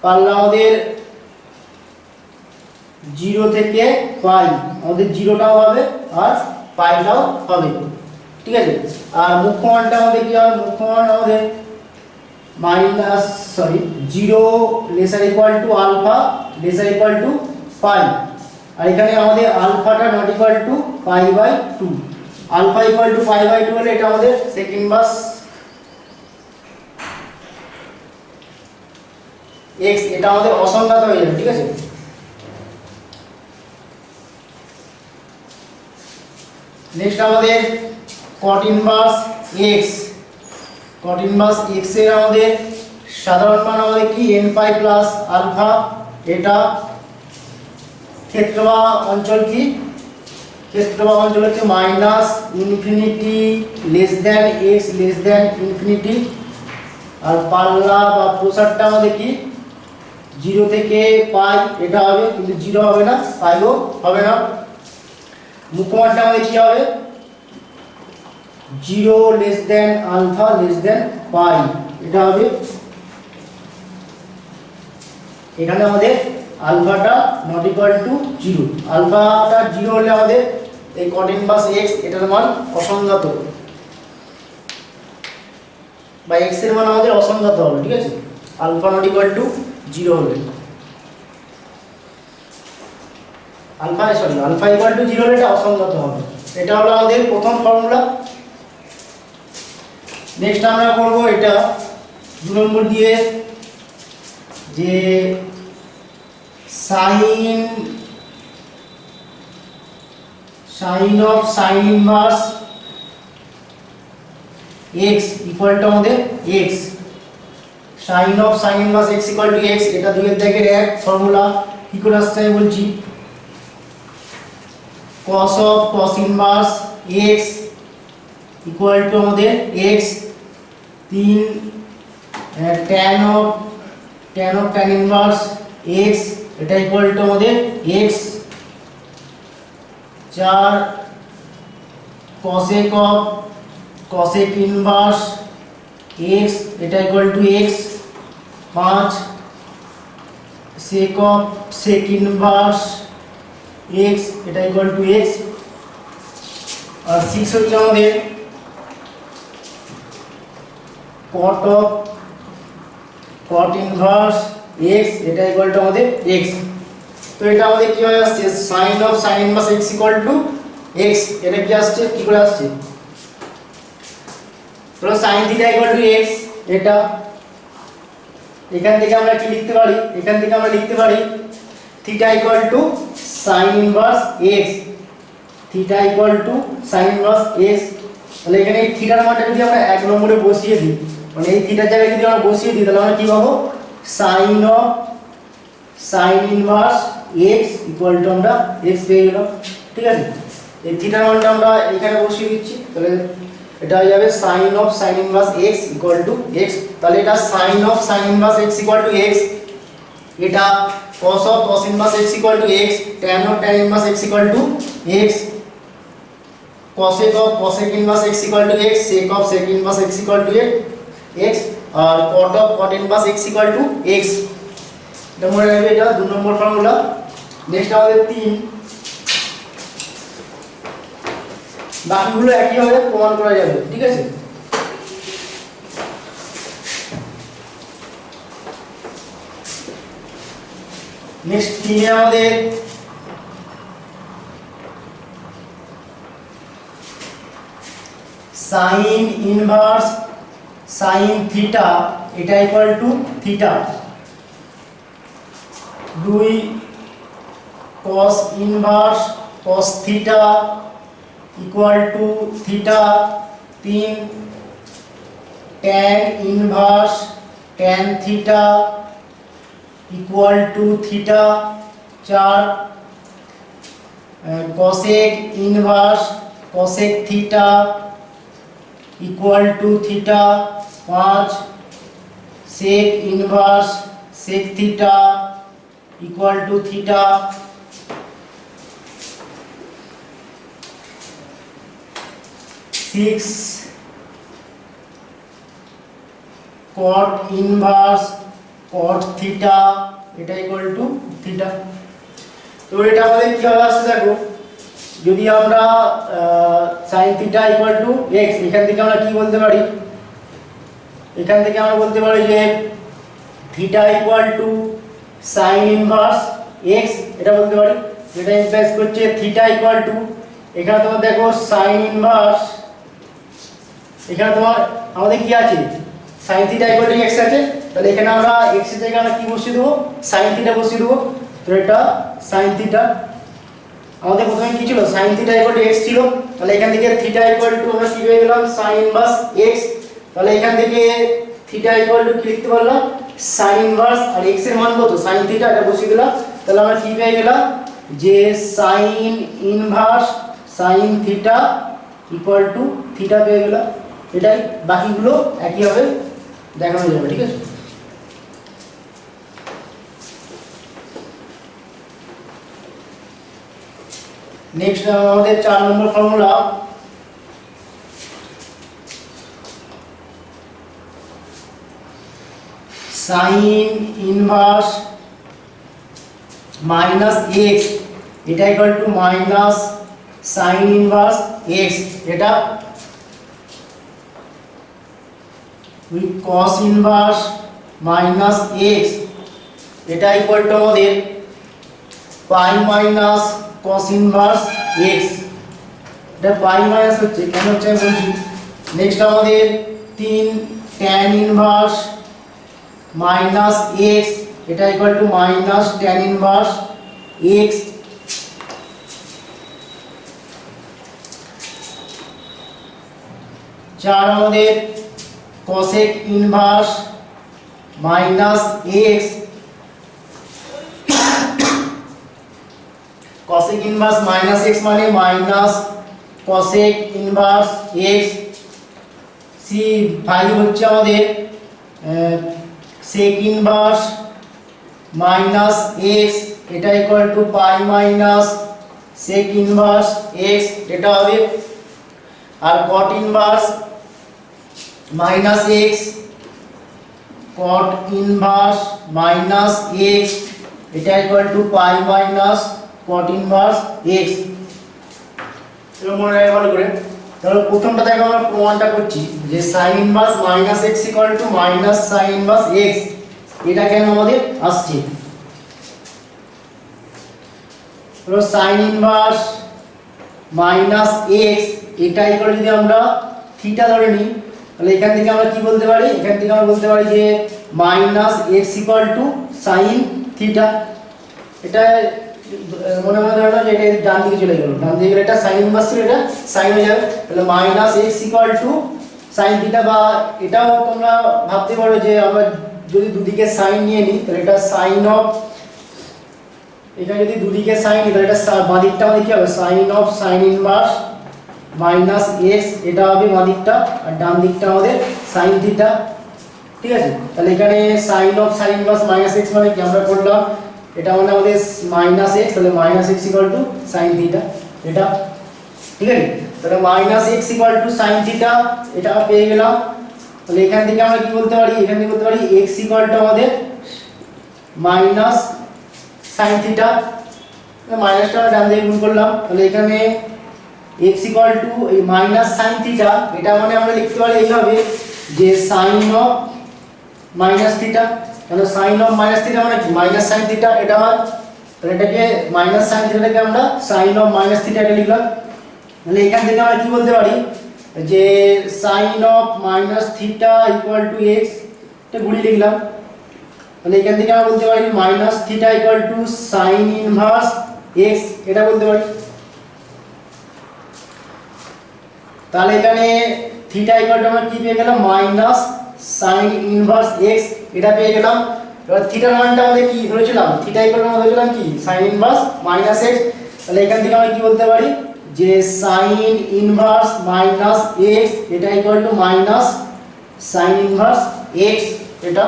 পাল্লা আমাদের 0 থেকে পাই, আমাদের 0টাও হবে আর পাইটাও হবে, ঠিক আছে। আর মুখ্য মানটা আমাদের কি হবে, মুখ্য মান আমাদের 0 lesser equal to alpha lesser equal to pi, আর এখানে আমাদের আলফাটা not equal to π/2, alpha equal to π/2 হলে এটা আমাদের sec ইনভার্স x এটা আমাদের অসংজ্ঞাত হয়ে যাবে, ঠিক আছে। নেক্সট আমাদের cot inverse x, cot inverse x এর আমাদের সাধারণ মান আমাদের কি n π প্লাস আলফা, এটা ক্ষেত্র বা অঞ্চল কি, ক্ষেত্র বা অঞ্চল হচ্ছে -infinity less than x less than infinity, আর পাল্লা বা প্রসারটা আমাদের কি 0 থেকে পাই এটা হবে, কিন্তু 0 হবে না, পাইও হবে না। মুখ্যমানটা আমাদের কি হবে 0 less than alpha less than pi এটা হবে। এখানে আমাদের আলফাটা নট ইকুয়াল টু 0, আলফাটা 0 হলে আমাদের এই cot ইনভার্স x এটার মান অসংজ্ঞাত বা x এর মান আমাদের অসংজ্ঞাত হবে, ঠিক আছে, আলফা নট ইকুয়াল টু 0 হলে, আলফা ইকুয়াল টু 0 হলে এটা অসংজ্ঞাত হবে। এটা হলো আমাদের প্রথম ফর্মুলা। নেক্সট আমরা করব এটা 2 নম্বর দিয়ে, যে sine of sine inverse x equal to আমাদের x, sine of sine inverse x equal to x, এটা 2 এর দাগের 1 ফর্মুলা। কি করে আসছে আমি বলছি, cos of cos inverse x equal to আমাদের x, 3 tan of tan inverse x এটা ইকুয়াল টু আমাদের x, 4 cosec of cosec inverse x এটা equal to x, 5 sec of sec inverse x এটা ইকুয়াল টু x আর 6 হচ্ছে আমাদের cot of cot inverse x এটা equal to আমাদের x। তো এটা আমাদের কি হয়ে আসছে sin of sin inverse x equal to x। এটা কি আসছে কি করে আসছে তো sin theta equal to x। এটা এখান থেকে আমরা কি লিখতে পারি এখান থেকে আমরা লিখতে পারি theta equal two sin inverse x। Theta equal two sin inverse x। তাহলে এখানে এই থিটার মানটা যদি আমরা 1 নম্বরে বসিয়ে দিই মানে এই থিটার জায়গায় যদি আমরা বসিয়ে দিই তাহলে আমরা কি পাবো sin of sin inverse x equal to আমরা x পেয়ে গেলাম। ঠিক আছে এই থিটার মানটা আমরা এখানে বসিয়ে দিচ্ছি তাহলে এটা হয়ে যাবে sin of sin inverse x equal to x। তাহলে এটা sin of sin inverse x equal to x। এটা cos of cos inverse x equal to x, tan of tan inverse x equal to x, cosec of cosec inverse x equal to x, sec of sec inverse x equal to x और cot of cot inverse x equal to x। এটা মনে রাখবে এটা 2 নম্বর formula. Next আমাদের 3 বাকিগুলো একই ভাবে প্রমাণ করা যাবে। ঠিক আছে নেক্সট 3 এ আমাদের sin ইনভার্স sin থিটা এটা equal to theta 2 cos inverse cos theta equal to theta 3 tan inverse tan theta equal to theta 4 cosec inverse cosec theta equal to theta 5 sec inverse sec theta equal to theta 6 cot inverse cot theta এটা equal to theta. তো এটা আমাদের কি হবে আসছে দেখো যদি আমরা sin theta equal to x এখান থেকে আমরা কি বলতে পারি এখান থেকে আমরা বলতে পারি যে theta equal two sin inverse x এটা বলতে পারি যেটা ইমপ্লাইজ করছে থিটা ইকুয়াল টু এখানে তোমার দেখো sin ইনভার্স এখানে তোমার আমাদের কি আছে sin theta equal to x আছে তাহলে এখানে আমরা x এর জায়গায় আমরা কি বসিয়ে দেব sin থিটা বসিয়ে দেব। তো এটা sin থিটা আমাদের প্রথমে কি ছিল sin theta equal to x ছিল তাহলে এখান থেকে থিটা ইকুয়াল টু আমরা কি পেয়ে গেলাম sin ইনভার্স x। তাহলে এখান থেকে থিটা ইকুয়াল টু কি লিখতে পারলাম sin ইনভার্স আর x এর মান কত sin থিটা এটা বসিয়ে দিলাম তাহলে আমরা কি পেয়ে গেলাম যে sin inverse sin theta equal to theta পেয়ে গেলাম। এটাই বাকিগুলো একই হবে দেখানো যাবে। ঠিক আছে नेक्स्ट আমাদের 4 নম্বর formula sin inverse minus x এটা equal to minus sin inverse x এটা with cos inverse minus x এটা ইকুয়াল টু আমাদের pi minus cos inverse x এটা পাই মাইনাস হচ্ছে কেন হচ্ছে আমি বলছি। নেক্সট আমাদের 3 tan ইনভার্স মাইনাস x এটা equal to minus tan inverse x। 4 আমাদের cosec inverse minus x cosec inverse minus x মানে minus cosec inverse x। C 5 হচ্ছে আমাদের sec ইনভার্স মাইনাস x এটা equal to pi minus sec inverse x এটা হবে। আর cot inverse minus x cot inverse minus x এটা equal to pi minus cot inverse X. এবার মনে রাখবে ভালো করে। তাহলে প্রথমটা দেখো আমরা প্রমাণটা করছি যে sin inverse minus X equal to minus sine inverse x, এটা কেন আমাদের আসছে। তাহলে sin ইনভার্স মাইনাস এক্স এটা ইকুয়াল যদি আমরা থিটা ধরে নিই, তাহলে এখান থেকে আমরা কি বলতে পারি, এখান থেকে আমরা বলতে পারি যে minus X equal to sine theta. এটা মনে মনে ধরো যে এটা ডান দিকে চলে গেল, ডান দিকে গেলে এটা সাইন ইনভার্স ছিল, এটা সাইন হয়ে যাবে। তাহলে minus X equal to sine theta, বা এটাও তোমরা ভাবতে পারো যে আমরা যদি দুদিকে সাইন নিয়ে নিই তাহলে এটা সাইন অফ, এটা যদি দুদিকে সাইন নিই তাহলে এটা বাঁ দিকটা আমাদের কি হবে sine of sine inverse minus X, এটা হবে বাঁ দিকটা, আর ডান দিকটা আমাদের সাইন থিটা। ঠিক আছে, তাহলে এখানে sine of sine inverse minus X মানে কি আমরা করলাম, এটা মানে আমাদের মাইনাস এক্স, তাহলে minus X equal to sine theta এটা। ঠিক আছে, তাহলে minus X equal to sine theta এটা পেয়ে গেলাম। তাহলে এখান থেকে আমরা কি বলতে পারি, এখান থেকে বলতে পারি এক্স ইকুয়াল টু আমাদের মাইনাস সাইন থিটা, মাইনাসটা ডান দিকে গুণ করলাম। তাহলে এখানে x ইকুয়াল টু এই মাইনাস সাইন থিটা, এটা মানে আমরা লিখতে পারি এইভাবে যে সাইন অফ মাইনাস থিটা। তাহলে সাইন অফ মাইনাস থিটা মানে কি মাইনাস সাইন থিটা, এটা হয়। তাহলে এটাকে মাইনাস সাইন থিটাকে আমরা সাইন অফ মাইনাস থিটা এটা লিখলাম। তাহলে এখান থেকে আমরা কি বলতে পারি যে sine of minus theta equal to x, এটা ঘুরিয়ে লিখলাম। তাহলে এখান থেকে আমরা বলতে পারি minus theta equal to sign inverse x, এটা বলতে পারি। তাহলে এখানে থিটা ইকুয়াল টু আমরা কি পেয়ে গেলাম মাইনাস সাইন ইনভার্স x, এটা পেয়ে গেলাম। এবার থিটার মানটা আমাদের কি ধরেছিলাম, থিটা ইকুয়াল টু আমরা ধরেছিলাম কি সাইন ইনভার্স মাইনাস x। তাহলে এখান থেকে আমরা কি বলতে পারি যে সাইন ইনভার্স মাইনাস x, এটা equal to minus sine inverse x এটা।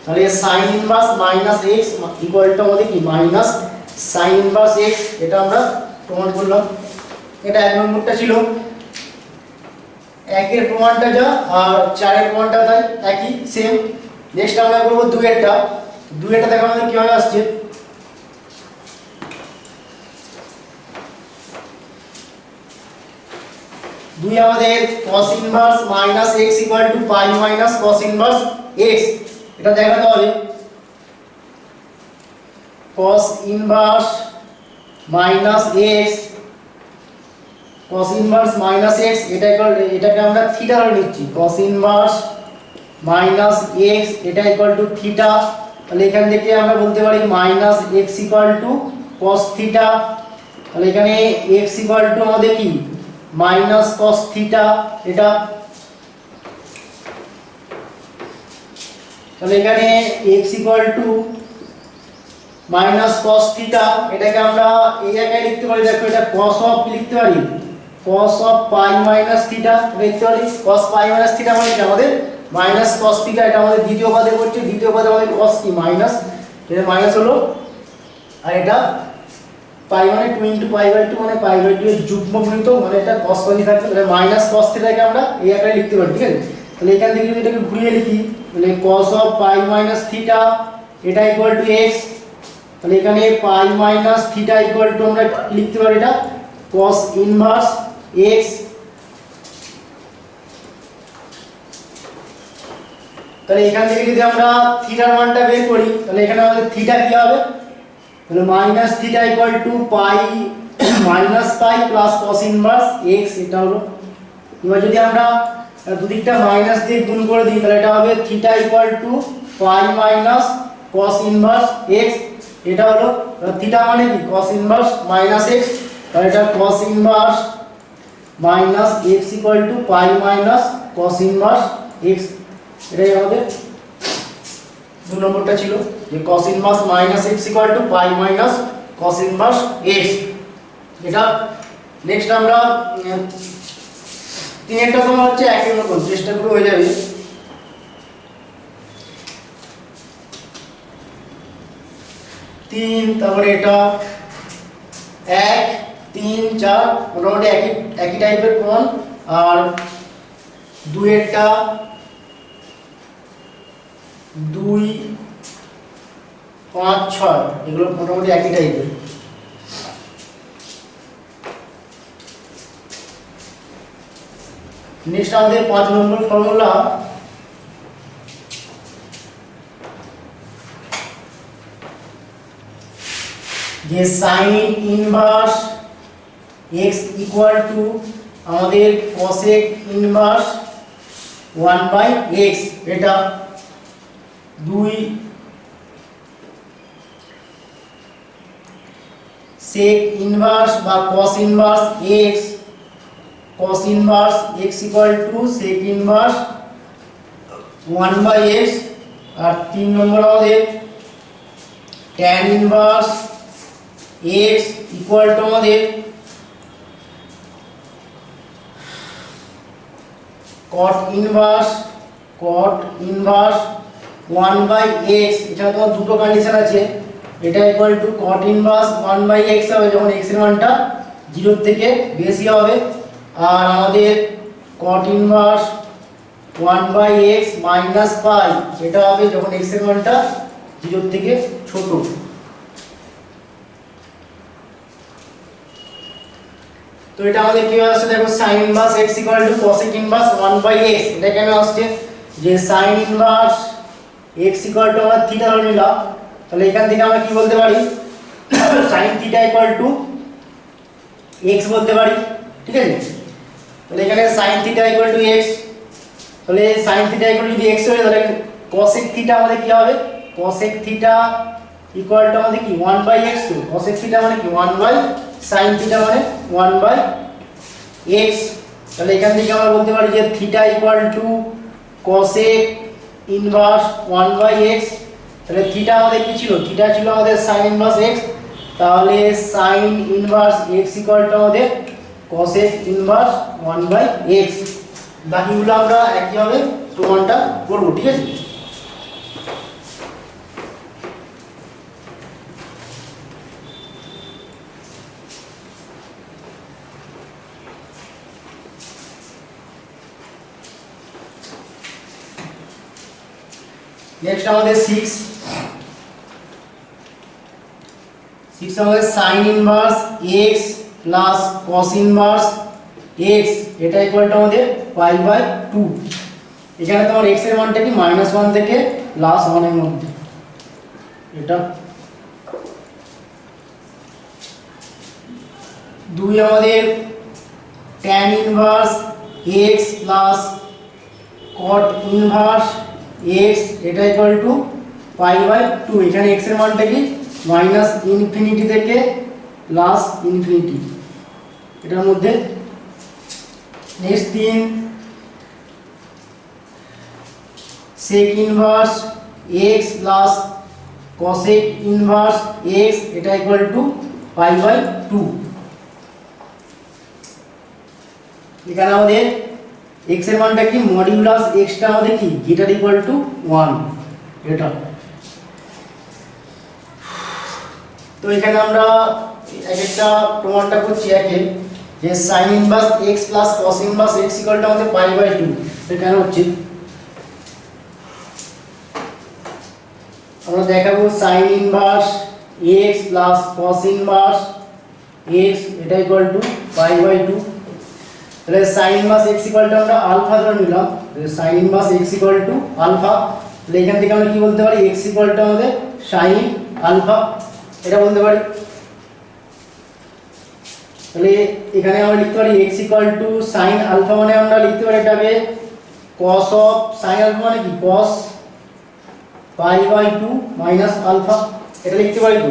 তাহলে sine inverse minus x equal to আমাদের কি মাইনাস সাইন ইনভার্স x, এটা আমরা প্রমাণ করলাম। এটা এক নম্বরটা ছিল। একের প্রমাণটা যা আর চারের প্রমাণটা তাই একই সেম। নেক্সট আমরা করব দুইয়েরটা। দুইয়েরটা দেখো আমাদের কিভাবে আসছে। দুই আমাদের cos inverse minus x equal to pi minus cos inverse x, এটা দেখাতে হবে। cos inverse minus x, cos inverse minus x এটাকে আমরা থিটা ধরে নিচ্ছি। cos ইনভার্স মাইনাস x এটা ইকুয়াল টু থিটা। তাহলে এখান থেকে আমরা বলতে পারি minus x equal to cos theta. তাহলে এখানে x ইকুয়াল টু আমাদের কি মাইনাস cos থিটা এটা। তাহলে এখানে x equal to minus cos theta, এটাকে আমরা এই জায়গায় লিখতে পারি, দেখো এটা cos অফ লিখতে পারি, cos of pi minus theta লিখতে পারি। cos পাই মাইনাস থিটা মানে কি আমাদের মাইনাস cos থিটা, এটা আমাদের দ্বিতীয় পদে পড়ছে। দ্বিতীয় পদে আমাদের cos কি মাইনাস, এটা মাইনাস হলো, আর এটা পাই মানে 2 * π/2 মানে π/2 এর যুগ্ম গুণিত, মানে এটা cos পাই থাকবে। তাহলে মাইনাস cos থিটাকে আমরা এই আকারে লিখতে পারি। ঠিক আছে, তাহলে এখান থেকে যদি এটাকে ঘুরিয়ে লিখি তাহলে cos of pi minus theta এটা ইকুয়াল টু x। তাহলে এখানে পাই মাইনাস থিটা ইকুয়াল টু আমরা লিখতে পারি এটা cos ইনভার্স x। তাহলে এখান থেকে যদি আমরা থিটার মানটা বের করি তাহলে এখানে আমাদের থিটা কি হবে, তাহলে minus theta equal to pi minus pi plus cos inverse x, এটা হলো। এবার যদি আমরা দুদিকটা মাইনাস দিয়ে গুণ করে দিই তাহলে এটা হবে theta equal to pi minus cos inverse x, এটা হলো। থিটা মানে কি cos ইনভার্স মাইনাস x, তাহলে এটা cos inverse minus x equal to pi minus cos inverse x, এটাই আমাদের দুই নম্বরটা ছিল যে cos inverse minus x equal to pi minus cos inverse x এটা। নেক্সট আমরা তিনেরটা তোমার হচ্ছে একই রকম, চেষ্টা করে হয়ে যাবে। তিন, তারপরে এটা 1 3 4 মোটামুটি একই টাইপের প্রমাণ। আর দুইয়েরটা 2 5 6 এগুলো মোটামুটি একই টাইপের। নেক্সট আমাদের 5 নম্বর ফর্মুলা, যে sign inverse x equal to আমাদের cosec ইনভার্স 1/x, এটা 2 sec ইনভার্স বা cos inverse x, cos inverse x equal to sec inverse 1/x, আর 3 নম্বর আমাদের tan inverse x equal to আমাদের cot ইনভার্স 1/x। এখানে তোমার দুটো কন্ডিশন আছে, এটা equal to cot inverse 1/x হবে যখন x এর মানটা 0 থেকে বেশি হবে, আর আমাদের cot ইনভার্স 1/x মাইনাস পাই এটা হবে যখন x এর মানটা 0 থেকে ছোট। তো এটা আমাদের কি আসছে দেখো, sin inverse x equal to cosec inverse 1/x। এটা কেন আসছে, যে sin inverse x equal to আমরা থিটা ধরে নিলাম, তাহলে এখান থেকে আমরা কি বলতে পারি, sin theta equal to x বলতে পারি, ঠিক আছে। তাহলে এখানে sin theta equal to x, তাহলে sin থিটা ইকুয়াল টু যদি x হয় তাহলে cosec থিটা আমাদের কি হবে, cosec থিটা ইকুয়াল টু আমাদের কি 1/x, তো cosec থিটা মানে কি 1/sin থিটা মানে 1/x। তাহলে এখান থেকে আমরা বলতে পারি যে theta equal to cosec inverse 1/x। তাহলে থিটা আমাদের কি ছিল, থিটা ছিল আমাদের sin ইনভার্স x, তাহলে sin inverse x equal to আমাদের cosec ইনভার্স 1/x। বাকিগুলো আমরা একইভাবে প্রমাণটা করব, ঠিক আছে। নেক্সট আমাদের 6 আমাদের sin inverse x plus cos inverse x, এটা ইকুয়াল টু আমাদের π/2। এখানে তোমার x এর মানটা কি -1 থেকে +1 এর মধ্যে, এটা 2 আমাদের tan inverse x plus cot inverse x, এটা ইকুয়াল টু π/2। এখানে x এর মানটা কি -∞ থেকে +∞, এটার মধ্যে। Next 3 sec inverse x plus cosec inverse x, এটা ইকুয়াল টু π/2। এখানে আমাদের x এর মানটা কি মডিউলাস x টা আমাদের কি গ্রেটার ইকুয়াল টু 1, এটা। তো এখানে আমরা একটা প্রমাণটা করছি একে, যে sin inverse x plus cos inverse x equal to আমাদের π/2। এখানে হচ্ছে আমরা দেখাবো sin inverse x plus cos inverse x, এটা ইকুয়াল টু π/2। তাহলে sin inverse x equal to আমরা আলফা ধরে নিলাম, sin inverse x equal to alpha. তাহলে এখান থেকে আমরা কি বলতে পারি, x ইকুয়াল টু আমাদের sin আলফা, এটা বলতে পারি। তাহলে এখানে আমরা লিখতে পারি x equal to sin alpha, মানে আমরা লিখতে পারি এটাকে cos অফ sin আলফা মানে কি cos π/2 মাইনাস আলফা, এটা লিখতে পারি তো,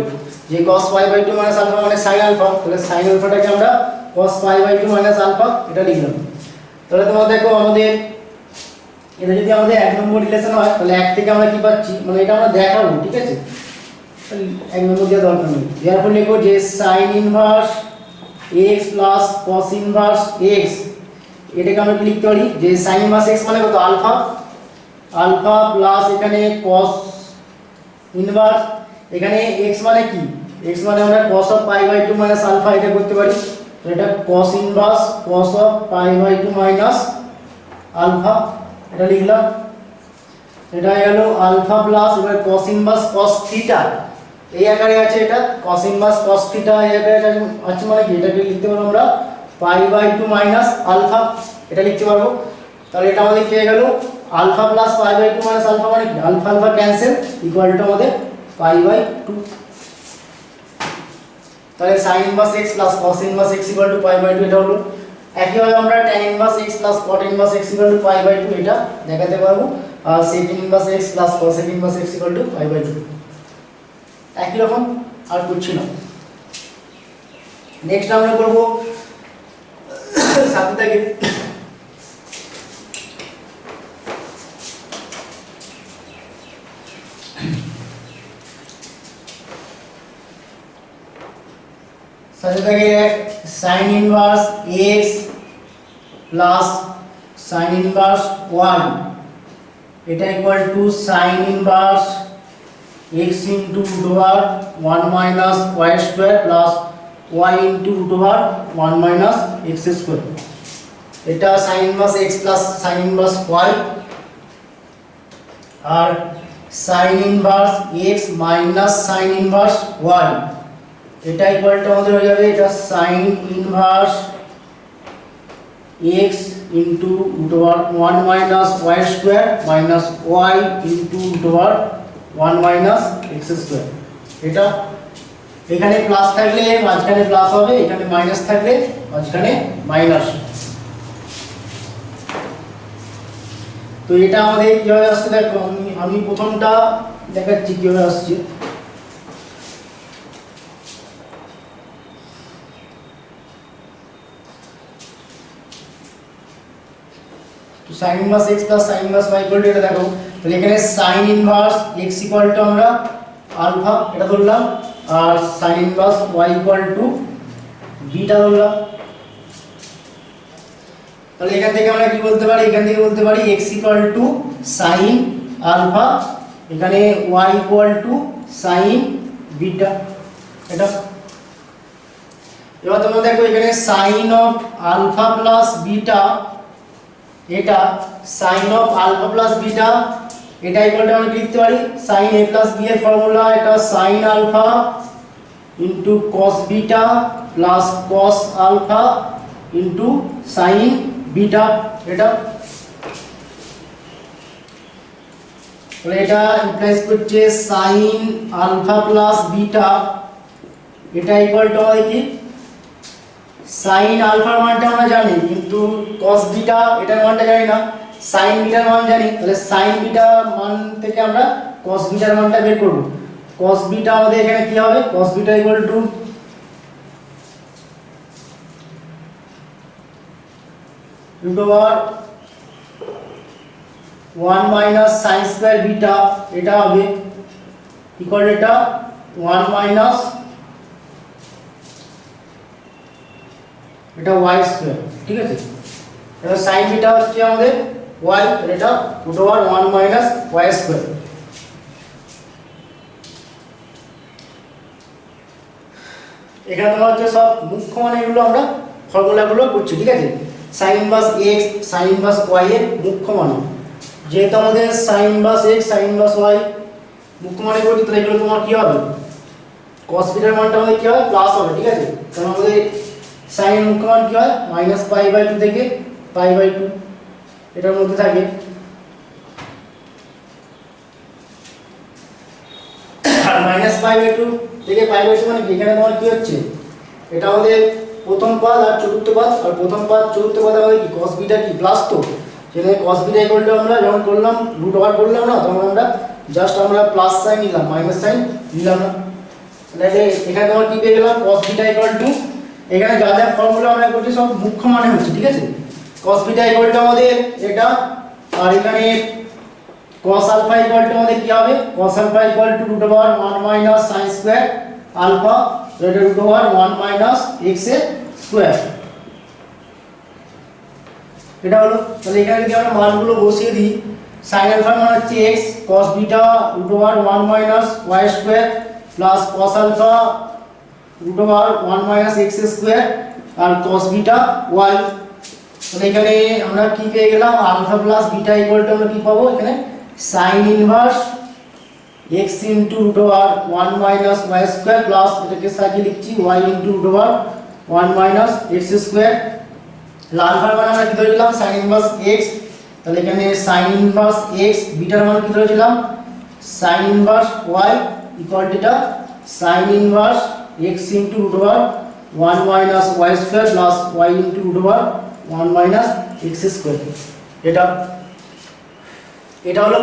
যে cos π/2 মাইনাস আলফা মানে sin আলফা। তাহলে sin আলফাটাকে আমরা cos π/2 মাইনাস আলফা এটা লিখলাম। তাহলে তোমরা দেখো আমাদের এটা যদি আমাদের 1 নম্বর রিলেশন হয়, তাহলে 1 থেকে আমরা কি পাচ্ছি, মানে এটা আমরা দেখাবো, ঠিক আছে। 1 নম্বর দেওয়া দরকার নেই। এরপর লিখো যে sin inverse x plus cos inverse x, এটাকে আমরা কি লিখতে পারি, যে sin ইনভার্স x মানে কত আলফা, আলফা প্লাস এখানে cos ইনভার্স, এখানে x মানে কি, x মানে আমরা cos অফ π/2 মাইনাস আলফা এটা করতে পারি। তো এটা cos inverse cos of π/2 minus alpha, এটা লিখলাম। এটা গেল আলফা প্লাস এবার cos ইনভার্স cos থিটা, এই আকারে আছে এটা cos ইনভার্স cos থিটা এই আকারে আছে মানে কি এটাকে লিখতে পারবো আমরা পাই বাই 2 মাইনাস আলফা এটা লিখতে পারবো। তাহলে এটা আমাদের কি হয়ে গেল alpha plus pi by 2 minus alpha মানে কি alpha alpha cancel equal to আমাদের পাই বাই 2। তাহলে sin inverse x plus cos inverse x equal to pi by 2 এটা হলো। একইভাবে আমরা tan inverse x plus cot inverse x equal to pi by 2 এটা দেখাতে পারবো। আর sec inverse x plus cosec inverse x equal to pi by 2 একই রকম আর কিছু না। নেক্সট আমরা করব 7 থেকে sin inverse x plus sin inverse y এটা equal two sin inverse x into root over 1 minus y square plus y into root over 1 minus x square এটা sin inverse x plus sin inverse y আর sin inverse x minus sin inverse y এটা equal to আমাদের হয়ে যাবে এটা sin inverse x into root over 1 minus y square minus y into root over 1 minus x square এটা এখানে plus থাকলে মাঝখানে plus হবে এখানে মাইনাস থাকলে মাঝখানে মাইনাস। তো এটা আমাদের কিভাবে আসছে দেখো আমি প্রথমটা দেখাচ্ছি কিভাবে আসছে। তো sin inverse x plus sin inverse y equal to এটা দেখো তাহলে এখানে sin inverse x equal to আমরা আলফা এটা ধরলাম আর sin inverse y equal to beta ধরলাম। তাহলে এখান থেকে আমরা কি বলতে পারি এখান থেকে বলতে পারি x equal to sin alpha এখানে y equal two sin beta এটা। এবার তোমরা দেখো এখানে sin of alpha plus beta এটা sin of alpha plus beta এটা ইকুয়াল টু আমরা লিখতে পারি sin a প্লাস b এর ফর্মুলা এটা sin alpha into cos beta plus cos alpha into sin beta এটা। তাহলে এটা ইমপ্লাইজ করছে sin আলফা প্লাস বিটা এটা ইকুয়াল টু আমাদের কি sin আলফার মানটা আমরা জানি কিন্তু cos বিটা এটার মানটা জানি না sin বিটার মান জানি তাহলে sin বিটা মান থেকে আমরা cos বিটার মানটা বের করব। cos বিটা আমাদের এখানে কি হবে cos beta equal two root over 1 minus sin square beta এটা হবে ইকুয়াল এটা 1 minus এটা y স্কয়ার ঠিক আছে। এটা sin বিটা হচ্ছে আমাদের y এটা root over 1 minus y square. এখানে তোমরা হচ্ছে সব মুখ্য মান এগুলো আমরা ফর্মুলাগুলো করছি ঠিক আছে। sin inverse x sin inverse y এর মুখ্য মান যেহেতু আমাদের sin inverse x sin inverse y মুখ্য মানে করছি তাহলে এগুলো তোমার কি হবে cos বিটার মানটা আমাদের কি হবে প্লাস হবে ঠিক আছে। কারণ আমাদের sin এর মুখ্য মান কি হয় মাইনাস পাই বাই 2 থেকে পাই বাই 2 এটার মধ্যে থাকে। আর মাইনাস পাই বাই 2 থেকে পাই বাই 2 মানে এখানে তোমার কি হচ্ছে এটা আমাদের প্রথম পদ আর চতুর্থ পদ আর প্রথম পদ চতুর্থ পদ আমাদের কি cos বিটা কি প্লাস তো সেখানে cos বিটা ইকুয়াল টু আমরা যখন করলাম রুট ওভার করলাম না তখন আমরা জাস্ট আমরা প্লাস সাইন নিলাম মাইনাস সাইন নিলাম না। তাহলে এখানে আমরা কি পেয়ে গেলাম cos বিটা ইকুয়াল টু এখানে যা যা ফর্মুলা আমরা করছি সব মুখ্য মানে হচ্ছে ঠিক আছে। cos বিটা ইকুয়াল টু আমাদের এটা আর এখানে cos আলফা ইকুয়াল টু আমাদের কি হবে cos alpha equal to root over 1 minus sin square alpha এটা রুট ওভার 1 মাইনাস x এর স্কয়ার এটা হলো। তাহলে এখানে যদি আমরা মানগুলো বসিয়ে দিই sin আলফা মানে হচ্ছে x cos beta root over 1 minus y square plus cos alpha root over 1 minus x square আর cos বিটা y। তাহলে এখানে আমরা কি পেয়ে গেলাম alpha plus beta equal to আমরা কি পাবো এখানে sin inverse x into root over 1 minus y square plus এটাকে সাজিয়ে লিখছি y into root over 1 minus x square. আলফার মান আমরা কি ধরেছিলাম sin ইনভার্স x, তাহলে এখানে sin ইনভার্স x, বিটার মান কি ধরেছিলাম sin inverse y equal to এটা sin inverse x into root over 1 minus y square plus y into root over 1 minus x square. এটা হলো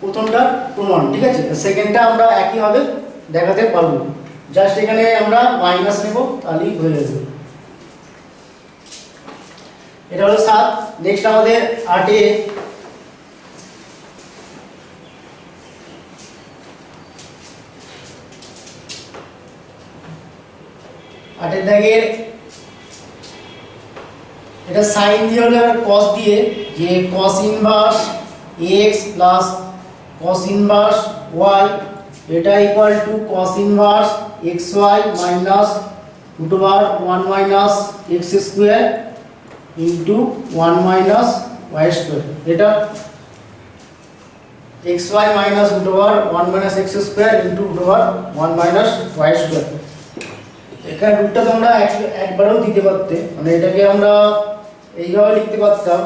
প্রথমটার প্রমাণ, ঠিক আছে। সেকেন্ডটা আমরা একই ভাবে দেখাতে পারবো, জাস্ট এখানে আমরা মাইনাস নেব তাহলেই হয়ে যাবে। এটা হলো 7। নেক্সট আমাদের 8 এ দাগে এটা সাইন দিয়ে হলো আর cos দিয়ে, যে cos inverse x plus cos inverse y এটা equal to cos inverse xy minus root over 1 minus x square into 1 minus y square. এটা xy minus root over 1 minus x square into root over 1 minus y square. এখানে রুটটা তোমরা একবারও দিতে পারতে, মানে এটাকে আমরা এইভাবে লিখতে পারতাম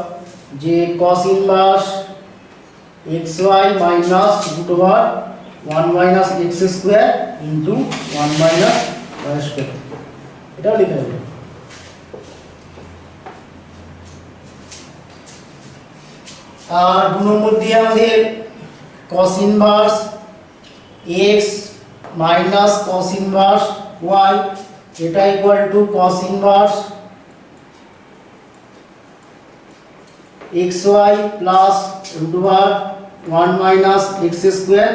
যে cos inverse xy minus root over 1 minus x square into 1 minus y square, এটাও লিখতে হবে। আর 2 নম্বর দিয়ে আমাদের cos inverse x minus cos inverse y এটা equal to cos inverse xy plus root over 1 minus x square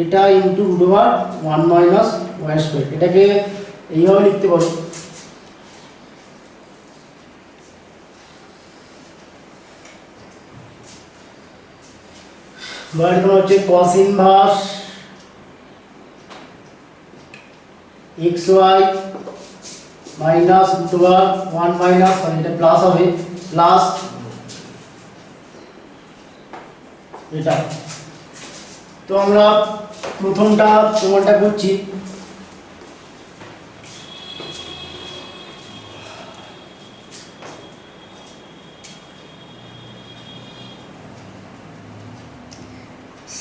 এটা into root over 1 minus y square. এটাকে এইভাবে লিখতে পারো। বাড়ি কোন হচ্ছে cos inverse xy minus root over 1 minus, এটা প্লাস হবে, প্লাস এটা। তো আমরা প্রমাণটা করছি।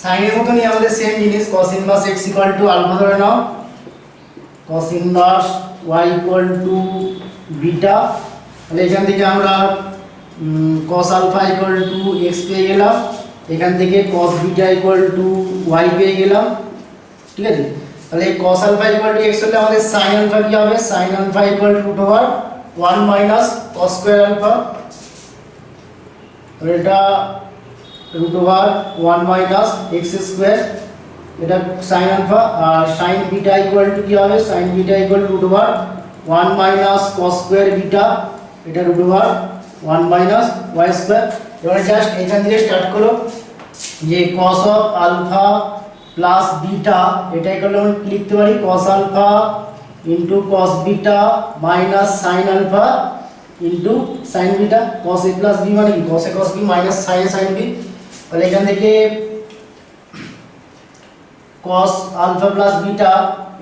সাইনের মতনই আমাদের সেম জিনিস, cos inverse x equal to alpha ধরে নাও, cos inverse y equal to beta. তাহলে এখান থেকে আমরা cos alpha equal to x পেয়ে গেলাম, এখান থেকে cos beta equal to y পেয়ে গেলাম, ঠিক আছে। তাহলে cos alpha equal to x হলে আমাদের sin আলফা কি হবে, sin alpha equal to root over 1 minus cos square alpha. তাহলে এটা root over 1 minus x square, এটা sin আলফা। আর sin বিটা ইকুয়াল টু কি হবে, sin beta equal to root over 1 minus cos square beta, এটা root over 1 minus y square. এবারে just এখান থেকে স্টার্ট করো, যে cos of alpha plus beta এটা ইকুয়াল আমরা কি লিখতে পারি, cos alpha into cos beta minus sin alpha into sin beta. cos a plus b মানে কি, cos a cos b minus sin a sin b। তাহলে এখান থেকে cos আলফা প্লাস বিটা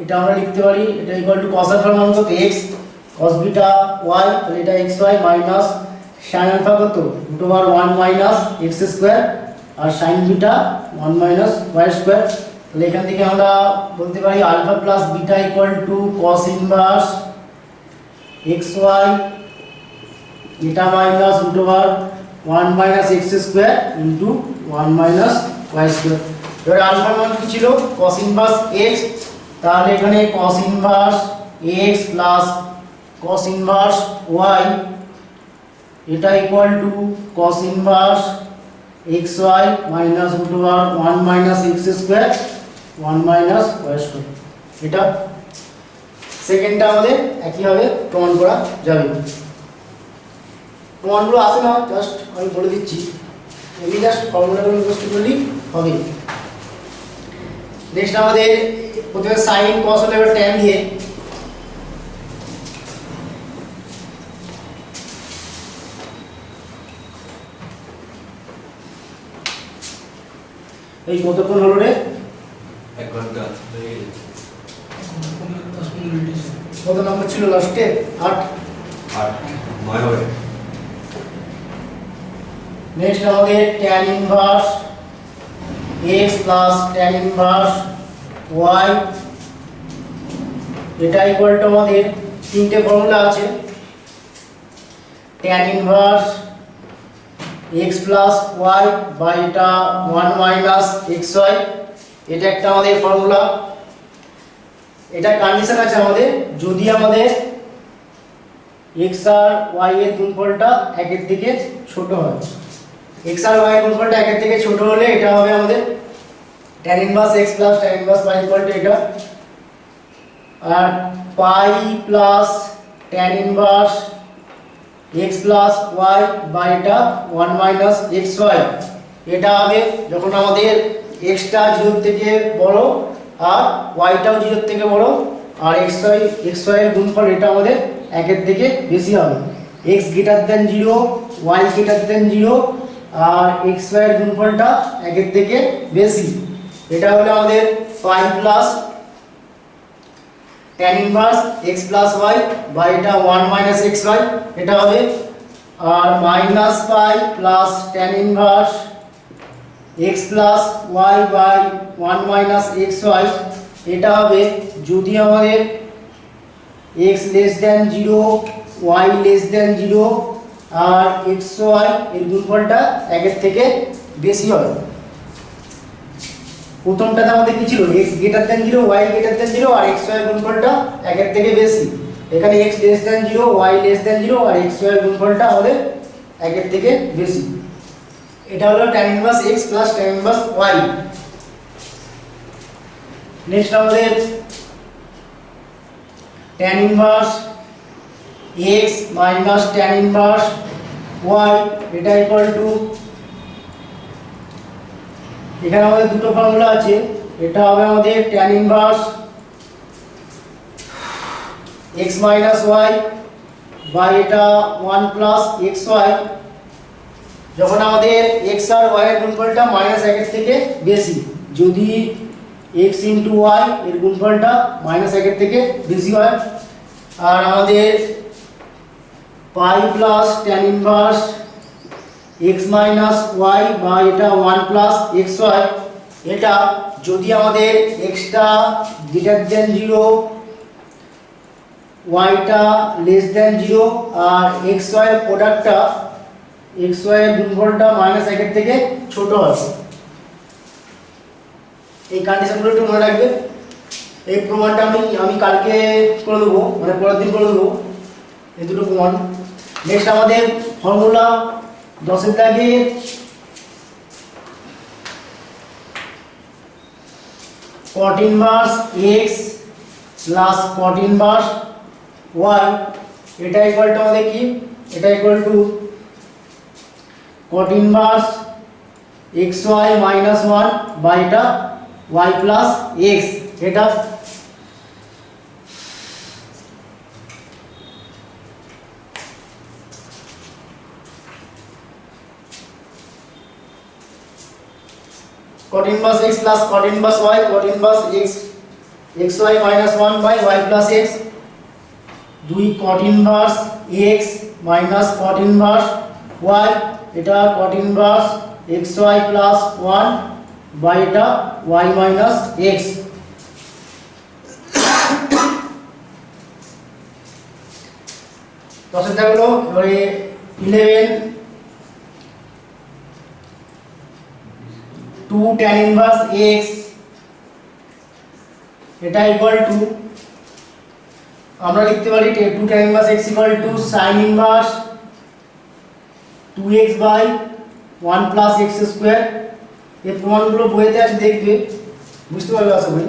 এটা আমরা লিখতে পারি, এটা ইকুয়াল টু cos আলফার মান কত x, cos বিটা y, তাহলে এটা xy মাইনাস sin আলফা কত root over 1 minus x square, আর sin beta 1 minus y square. তাহলে এখান থেকে আমরা বলতে পারি alpha plus beta equal to cos inverse xy এটা minus root over 1 minus x square into 1 minus y square. এবারে আলফার মান কি ছিল, cos ইনভার্স x, তাহলে এখানে cos inverse x plus cos inverse y এটা equal to cos inverse xy minus root over 1 minus x square 1 minus y square. এটা সেকেন্ডটা আমাদের একই ভাবে প্রমাণ করা যাবে। প্রমাণগুলো আসে না, জাস্ট আমি বলে দিচ্ছি, এমনি জাস্ট ফর্মুলাগুলো মুখস্থ করলেই হবে। নেক্সট আমাদের প্রথমে sin cos হলে এবার tan দিয়ে, এই কতক্ষণ হলো রে? 1 ঘন্টা হয়ে গেছে। কত নম্বর ছিল লাস্টে? 8 9 হবে। নেক্সট আমাদের tan inverse x plus tan inverse y, এটা ইকুয়াল টু আমাদের তিনটে ফর্মুলা আছে। tan inverse x plus y বা এটা 1 মাইনাস xy, এটা একটা আমাদের ফর্মুলা। এটা কন্ডিশন আছে আমাদের, যদি আমাদের x আর y এর গুণফলটা একের থেকে ছোট হয়। x আর y এর গুণফলটা একের থেকে ছোট হলে এটা হবে আমাদের tan inverse x plus tan inverse y equal to এটা। আর pi plus tan inverse x plus y বা এটা 1 মাইনাস xy, এটা হবে যখন আমাদের x টা 0 থেকে বড় আর y টাও 0 থেকে বড় আর xy এর গুণফল এটা আমাদের একের থেকে বেশি হবে। x greater than 0, y greater than 0 আর xy এর গুণফলটা একের থেকে বেশি, এটা হলো আমাদের pi plus tan inverse x plus y বা এটা 1 মাইনাস xy, এটা হবে। আর minus pi plus tan inverse x plus y by 1 minus xy, এটা হবে যদি আমাদের x less than 0, y less than 0 আর xy এর গুণফলটা একের থেকে বেশি হয়। প্রথমটাতে আমাদের কি ছিল? x greater than 0, y greater than 0 আর xy এর গুণফলটা একের থেকে বেশি। এখানে x less than 0, y less than 0 আর xy এর গুণফলটা আমাদের একের থেকে বেশি। এটা হলো tan inverse x plus tan inverse y। Next আমাদের tan inverse x minus tan inverse y, এটা ইকুয়াল টু, এখানে আমাদের দুটো ফর্মুলা আছে। এটা হবে আমাদের tan inverse x minus y বা এটা 1 প্লাস xy, যখন আমাদের x আর y এর গুণফলটা মাইনাস 1 এর থেকে বেশি, যদি x ইনটু y এর গুণফলটা মাইনাস 1 এর থেকে বেশি হয়। আর আমাদের pi plus tan inverse x minus y বা এটা 1 প্লাস xy, এটা যদি আমাদের x টা গ্রেটার দ্যান 0, y টা লেস দ্যান 0 আর xy এর প্রোডাক্টটা xy এর গুণফলটা মাইনাস 1 এর থেকে ছোট হয়। এই কন্ডিশনগুলো একটু মনে রাখবে। এই প্রমাণটা আমি কালকে করে দেবো, মানে পরের দিন করে দেবো এই দুটো প্রমাণ। নেক্সট আমাদের ফর্মুলা 10 এর দাগে cot inverse x plus cot inverse y, এটা ইকুয়াল টু আমাদের কি? এটা equal to cot inverse xy minus 1 বা এটা y প্লাস x, এটা cot inverse x plus cot inverse y, cot inverse x xy minus 1 by y plus x, 2 cot inverse x minus cot inverse y, এটা cot inverse xy plus 1 by এটা y minus x। দশেরটা হলো এবারে 11 2 tan inverse x, এটা equal to, আমরা লিখতে পারি 2 tan inverse x equal to sin inverse 2x by 1 plus x square. এই প্রমাণগুলো বইতে আছে, দেখবে বুঝতে পারবে আশা করি।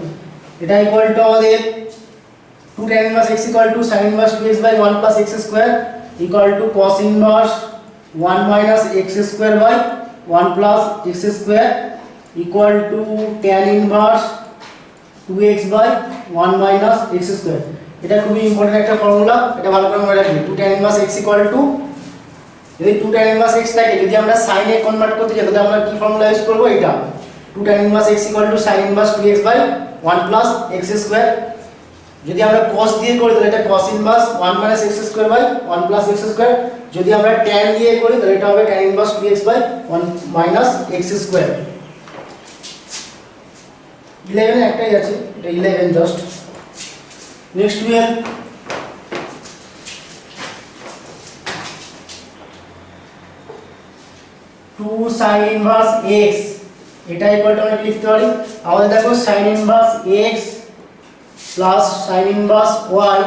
এটা ইকুয়াল টু আমাদের 2 tan inverse x equal to sin inverse 2x by 1 plus x square equal to cos inverse 1 minus x square by 1 plus x square equal to tan inverse 2x by 1 minus x square. এটা খুবই important একটা formula, এটা ভালো করে মনে রাখবে। 2 tan inverse x equal to, যদি 2 tan inverse x থাকে, যদি আমরা sin এ কনভার্ট করতে চাই তাহলে আমরা কি ফর্মুলা ইউজ করব? এটা 2 tan inverse x equal to sin inverse 2x by 1 plus x square। যদি আমরা cos দিয়ে করি তাহলে এটা cos inverse 1 minus x square by 1 plus x square। যদি আমরা tan দিয়ে করি তাহলে এটা হবে tan inverse 2x by 1 minus x square। 11 একটাই আছে, এটা 11 just. Next 12 2 sin inverse x, এটা ইকুয়াল টু আমরা লিখতে পারি আমাদের দেখো sin inverse x plus sin inverse y,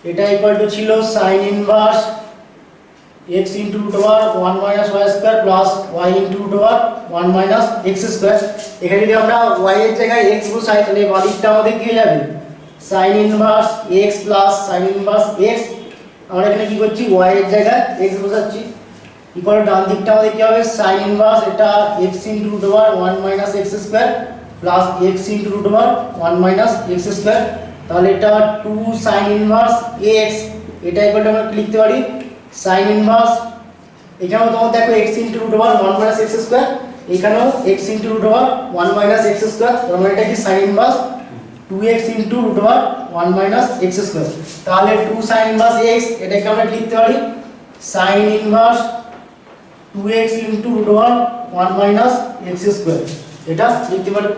এটা ইকুয়াল টু ছিল sin inverse x into root over 1 minus y square plus y into root over 1 minus x square। এখানে যদি আমরা y এর জায়গায় x বসাই তাহলে বাদিকটা আমাদের কি হয়ে যাবে sin inverse x plus sin inverse x। আমরা এখানে কি করছি y এর জায়গায় x বসাচ্ছি, ইকুয়াল ডান দিকটা আমাদের কি হবে sin inverse এটা x into root over 1 minus x square plus x into root over 1 minus x square। তাহলে এটা 2 sin inverse x, এটা ইকুয়াল টু আমরা লিখতে পারি sin inverse, এখানেও তোমরা দেখো x into root over 1 minus x square, এখানেও x into root over 1 minus x square, তার মানে এটা কি sin inverse 2x into root over 1 minus x square। তাহলে 2 sin inverse x এটাকে আমরা লিখতে পারি sin inverse 2x into root over 1 minus x square, এটা লিখতে পারি।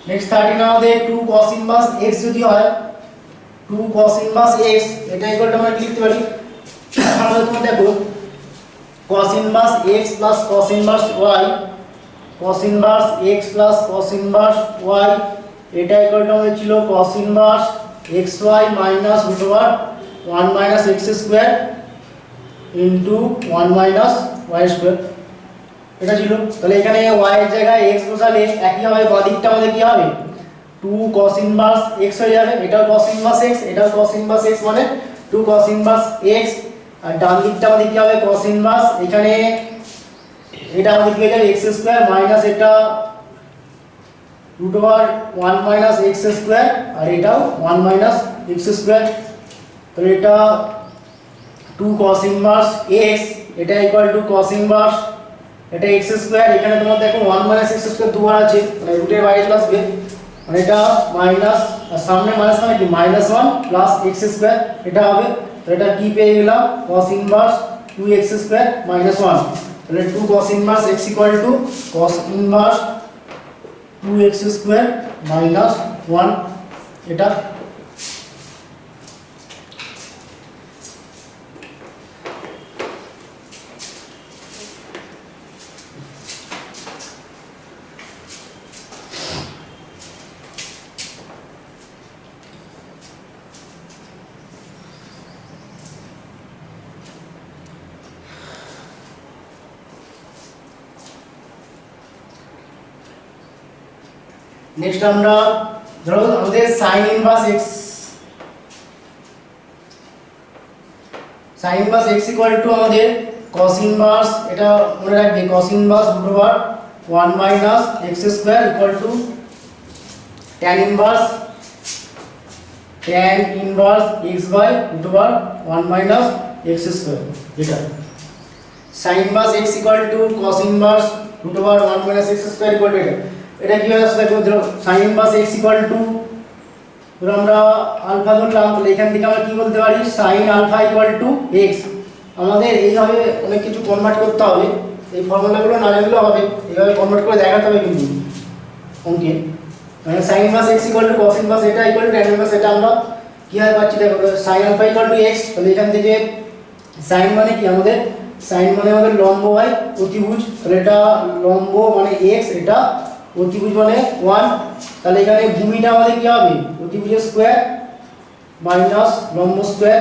নেক্সট 13 আমাদের 2 cos inverse x যদি হয় 2 cos inverse x, এটা ইকুয়াল টু আমরা লিখতে পারি আমরা তোমরা দেখো cos inverse x plus cos inverse y, cos inverse x plus cos inverse y, এটা ইকুয়াল টু আমাদের ছিল cos inverse xy minus root over 1 minus x square into 1 minus y square, এটা ছিল। তাহলে এখানে y এর জায়গায় x বসালে একই হবে, বাদিকটা আমাদের কি হবে 2 cos inverse x হয়ে যাবে, এটাও cos inverse x, এটাও cos inverse x, মানে 2 cos inverse x। আর ডান দিকটা আমাদের কি হবে cos inverse, এখানে এটা আমাদের কি হয়ে যাবে x স্কয়ার মাইনাস এটা root over 1 minus x square, আর এটাও 1 minus x স্কয়ার। তাহলে এটা 2 cos inverse x, এটা ইকুয়াল টু cos inverse এটা x স্কয়ার, এখানে তোমরা দেখো 1 minus x স্কয়ার দুবার আছে, মানে রুটের বাইরে চলে আসবে, মানে এটা মাইনাস আর সামনে মাইনাস মানে কি -1 প্লাস x স্কয়ার, এটা হবে। তো এটা কি পেয়ে গেলাম cos inverse 2x স্কয়ার -1। তাহলে 2 cos inverse x equal to cos inverse 2x square -1, এটা। নেক্সট আমরা ধরো আমাদের sin inverse x, sin inverse x equal to আমাদের cos inverse, এটা মনে রাখবে cos inverse root over 1 minus x square equal to tan inverse x by root over 1 minus x square, এটা sin inverse x equal to cos inverse root over 1 minus x square equal to এটা কি আসবে দেখো sin inverse x equal to ধরো আমরা alpha ধরলাম, তাহলে এখান থেকে আমরা কি বলতে পারি sin alpha equal to x। আমাদের এইভাবে অনেক কিছু কনভার্ট করতে হবে, এই ফর্মুলাগুলো না জানলেও হবে, এইভাবে কনভার্ট করে দেখাতে হবে কিন্তু অঙ্কে। মানে sin inverse x equal to cos inverse এটা equal to tan inverse, এটা আমরা কি হয় পাচ্ছি দেখো sin alpha equal to x, তাহলে এখান থেকে sin মানে কি আমাদের sin মানে আমাদের লম্ব বাই অতিভুজ, তাহলে এটা লম্ব মানে x, এটা অতিভুজ মানে 1, তাহলে এখানে ভূমিটা আমাদের কি হবে অতিভুজের স্কয়ার মাইনাস লম্ব স্কয়ার,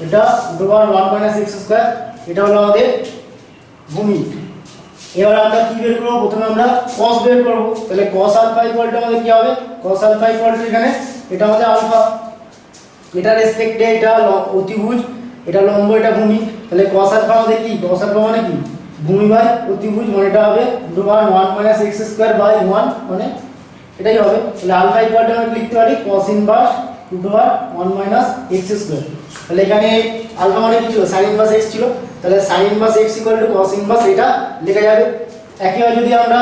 এটা √ 1 minus x স্কয়ার, এটা হলো আমাদের ভূমি। এবার আমরা কি বের করব, প্রথমে আমরা cos বের করব, তাহলে cos আলফা ইকুয়াল টু আমাদের কি হবে cos আলফা ইকুয়াল টু এখানে এটা আমাদের আলফা, এটা রেসপেক্টে এটা অতিভুজ, এটা লম্ব, এটা ভূমি, তাহলে cos আলফা আমাদের কি cos আলফা মানে কি ভূমি বাই অতিভুজ, মানে এটা হবে √ 1 minus x স্কয়ার বাই 1, মানে এটাই হবে। তাহলে আলফা ইকুয়াল টু আমরা লিখতে পারি cos inverse √ 1 minus x square. তাহলে এখানে আলফা মানে কি ছিল sin ইনভার্স x ছিল, তাহলে sin inverse x cos inverse এটা লেখা যাবে একইভাবে যদি আমরা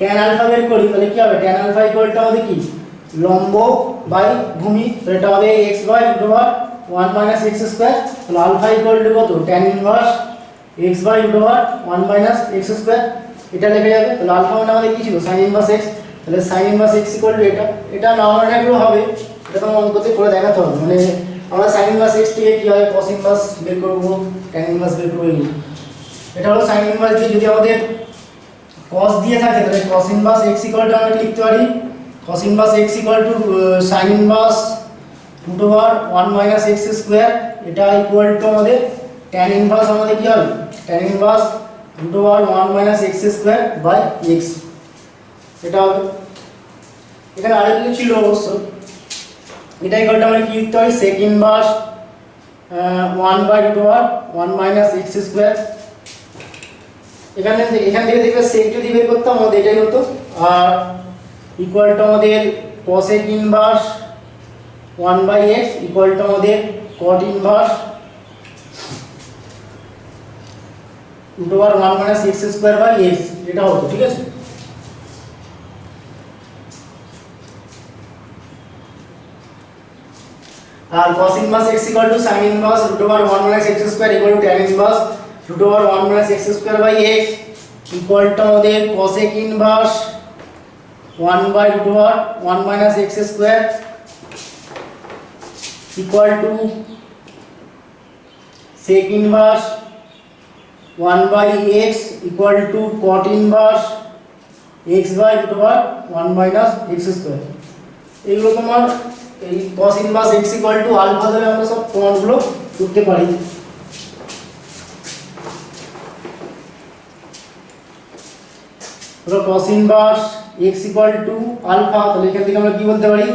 tan আলফা বের করি তাহলে কি হবে tan আলফা ইকুয়ালটা হবে কি লম্ব বাই ভূমি, তো এটা হবে x by root over 1 minus x square, তাহলে আলফা ইকুয়াল টু কত tan inverse x by root over 1 minus x square, এটা লেখা যাবে। তাহলে আলফা মানে আমাদের কি ছিল sin ইনভার্স x, তাহলে sin inverse x equal to এটা না মনে রাখলেও হবে, এটা তো অঙ্কতে করে দেখাতে হবে। মানে আমরা sin ইনভার্স x থেকে কি হয় cos ইনভার্স বের করব, tan ইনভার্স বের করব। এটা হলো sin ইনভার্স, যদি আমাদের cos দিয়ে থাকে তাহলে cos inverse x equal to আমরা লিখতে পারি cos inverse x equal to sin inverse root over 1 minus x square, এটা ইকুয়াল টু আমাদের tan ইনভার্স আমাদের কি হবে tan inverse root over 1 minus x square by x, এটা হবে। এখানে আরেকটা ছিল অবশ্য, এটা ইকুয়াল টু আমরা কি লিখতে পারি sec inverse 1 by root over 1 minus x square. এখান থেকে দেখবে sec যদি বের করতাম আমাদের এটাই হতো, আর ইকুয়াল টু আমাদের cosec inverse 1 by x equal to আমাদের cot inverse root over 1 minus x square by x, এটা হতো। ঠিক আছে, আর cos inverse x equal to sin inverse root over 1 minus x square equal to tan inverse root over 1 minus x square by x equal to আমাদের cosec inverse 1 by root over 1 minus x square equal to sec inverse 1 by x equal to cot inverse x by root over 1 minus x square. এইগুলো তোমার এই cos inverse x equal to alpha ধরে আমরা সব প্রমাণগুলো করতে পারি। তো cos inverse x equal to alpha, তাহলে এখান থেকে আমরা কি বলতে পারি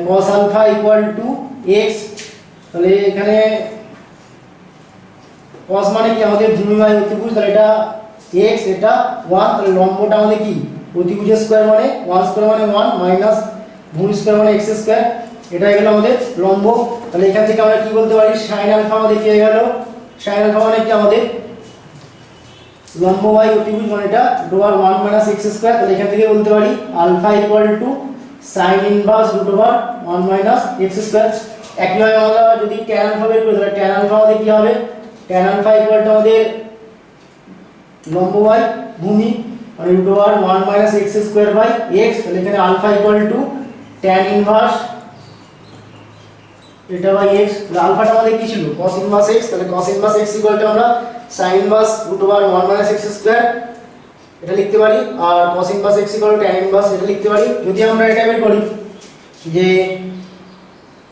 cos alpha equal to x, তাহলে এখানে cos মানে কি আমাদের ভূমি বাই অতিভুজ, তাহলে এটা x এটা 1, তাহলে লম্বটা আমাদের কি অতিভুজের স্কয়ার মানে 1 স্কয়ার মানে 1 মাইনাস ভূমি স্কয়ার মানে x স্কয়ার, এটা হলো আমাদের লম্ব। তাহলে এখান থেকে আমরা কি বলতে পারি sin আলফা আমাদের কি হয়ে গেল sin আলফা মানে কি আমাদের লম্ব বাই অতিভুজ মানে এটা root over 1 minus x square, তাহলে এখান থেকে বলতে পারি alpha equal two sin inverse root over 1 minus x square. একইভাবে আমরা যদি tan আলফা বের করি তাহলে tan আলফা আমাদের কি হবে tan আলফা ইকুয়াল টু আমাদের লম্ব বাই ভূমি মানে root over 1 minus x square by x, তাহলে এখানে alpha equal to tan inverse এটা বাই x, তাহলে আলফাটা আমাদের কি ছিল cos ইনভার্স x, তাহলে cos inverse x equal to আমরা sin inverse root over 1 minus x square এটা লিখতে পারি, আর cos inverse x equal to tan inverse এটা লিখতে পারি। যদি আমরা এটা বের করি যে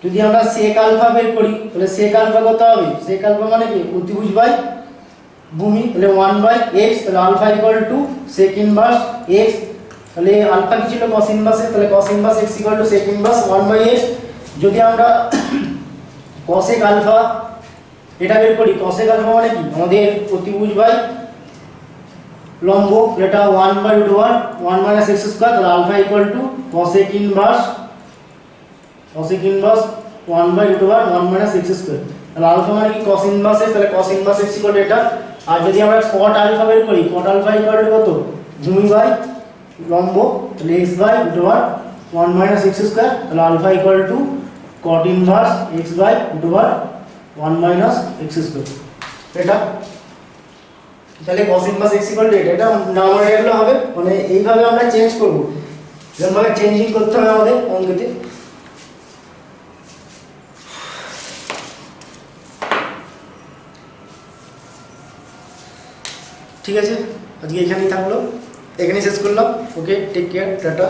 যদি আমরা sec আলফা বের করি তাহলে sec আলফা কত হবে sec আলফা মানে কি অতিভুজ বাই ভূমি, তাহলে 1 বাই x, তাহলে alpha equal to sec inverse x, তাহলে আলফা কি ছিল cos ইনভার্স x, তাহলে cos inverse x equal to sec inverse 1 by x। যদি আমরা cosec আলফা এটা বের করি cosec আলফা মানে কি আমাদের অতিভুজ বাই লম্ব, এটা 1 by root over 1 minus x square, তাহলে alpha equal to cosec inverse 1 by root over 1 minus x square, তাহলে আলফা মানে কি cos ইনভার্স x, তাহলে cos inverse x equal to এটা। আর যদি আমরা cot আলফা বের করি cot আলফা ইকুয়াল টু কত ভূমি বাই লম্ব, তাহলে x by root over 1 minus x square, তাহলে alpha equal to cot inverse x by root over 1 minus x square এটা। তাহলে cos inverse x equal to এটা না মনে রাখলে হবে, মানে এইভাবে আমরা চেঞ্জ করব, এরকম ভাবে চেঞ্জিং করতে হবে আমাদের অঙ্কতে। ঠিক আছে, আজকে এখানেই থাকলো, এখানেই শেষ করলাম। ওকে, টেক কেয়ার, টাটা।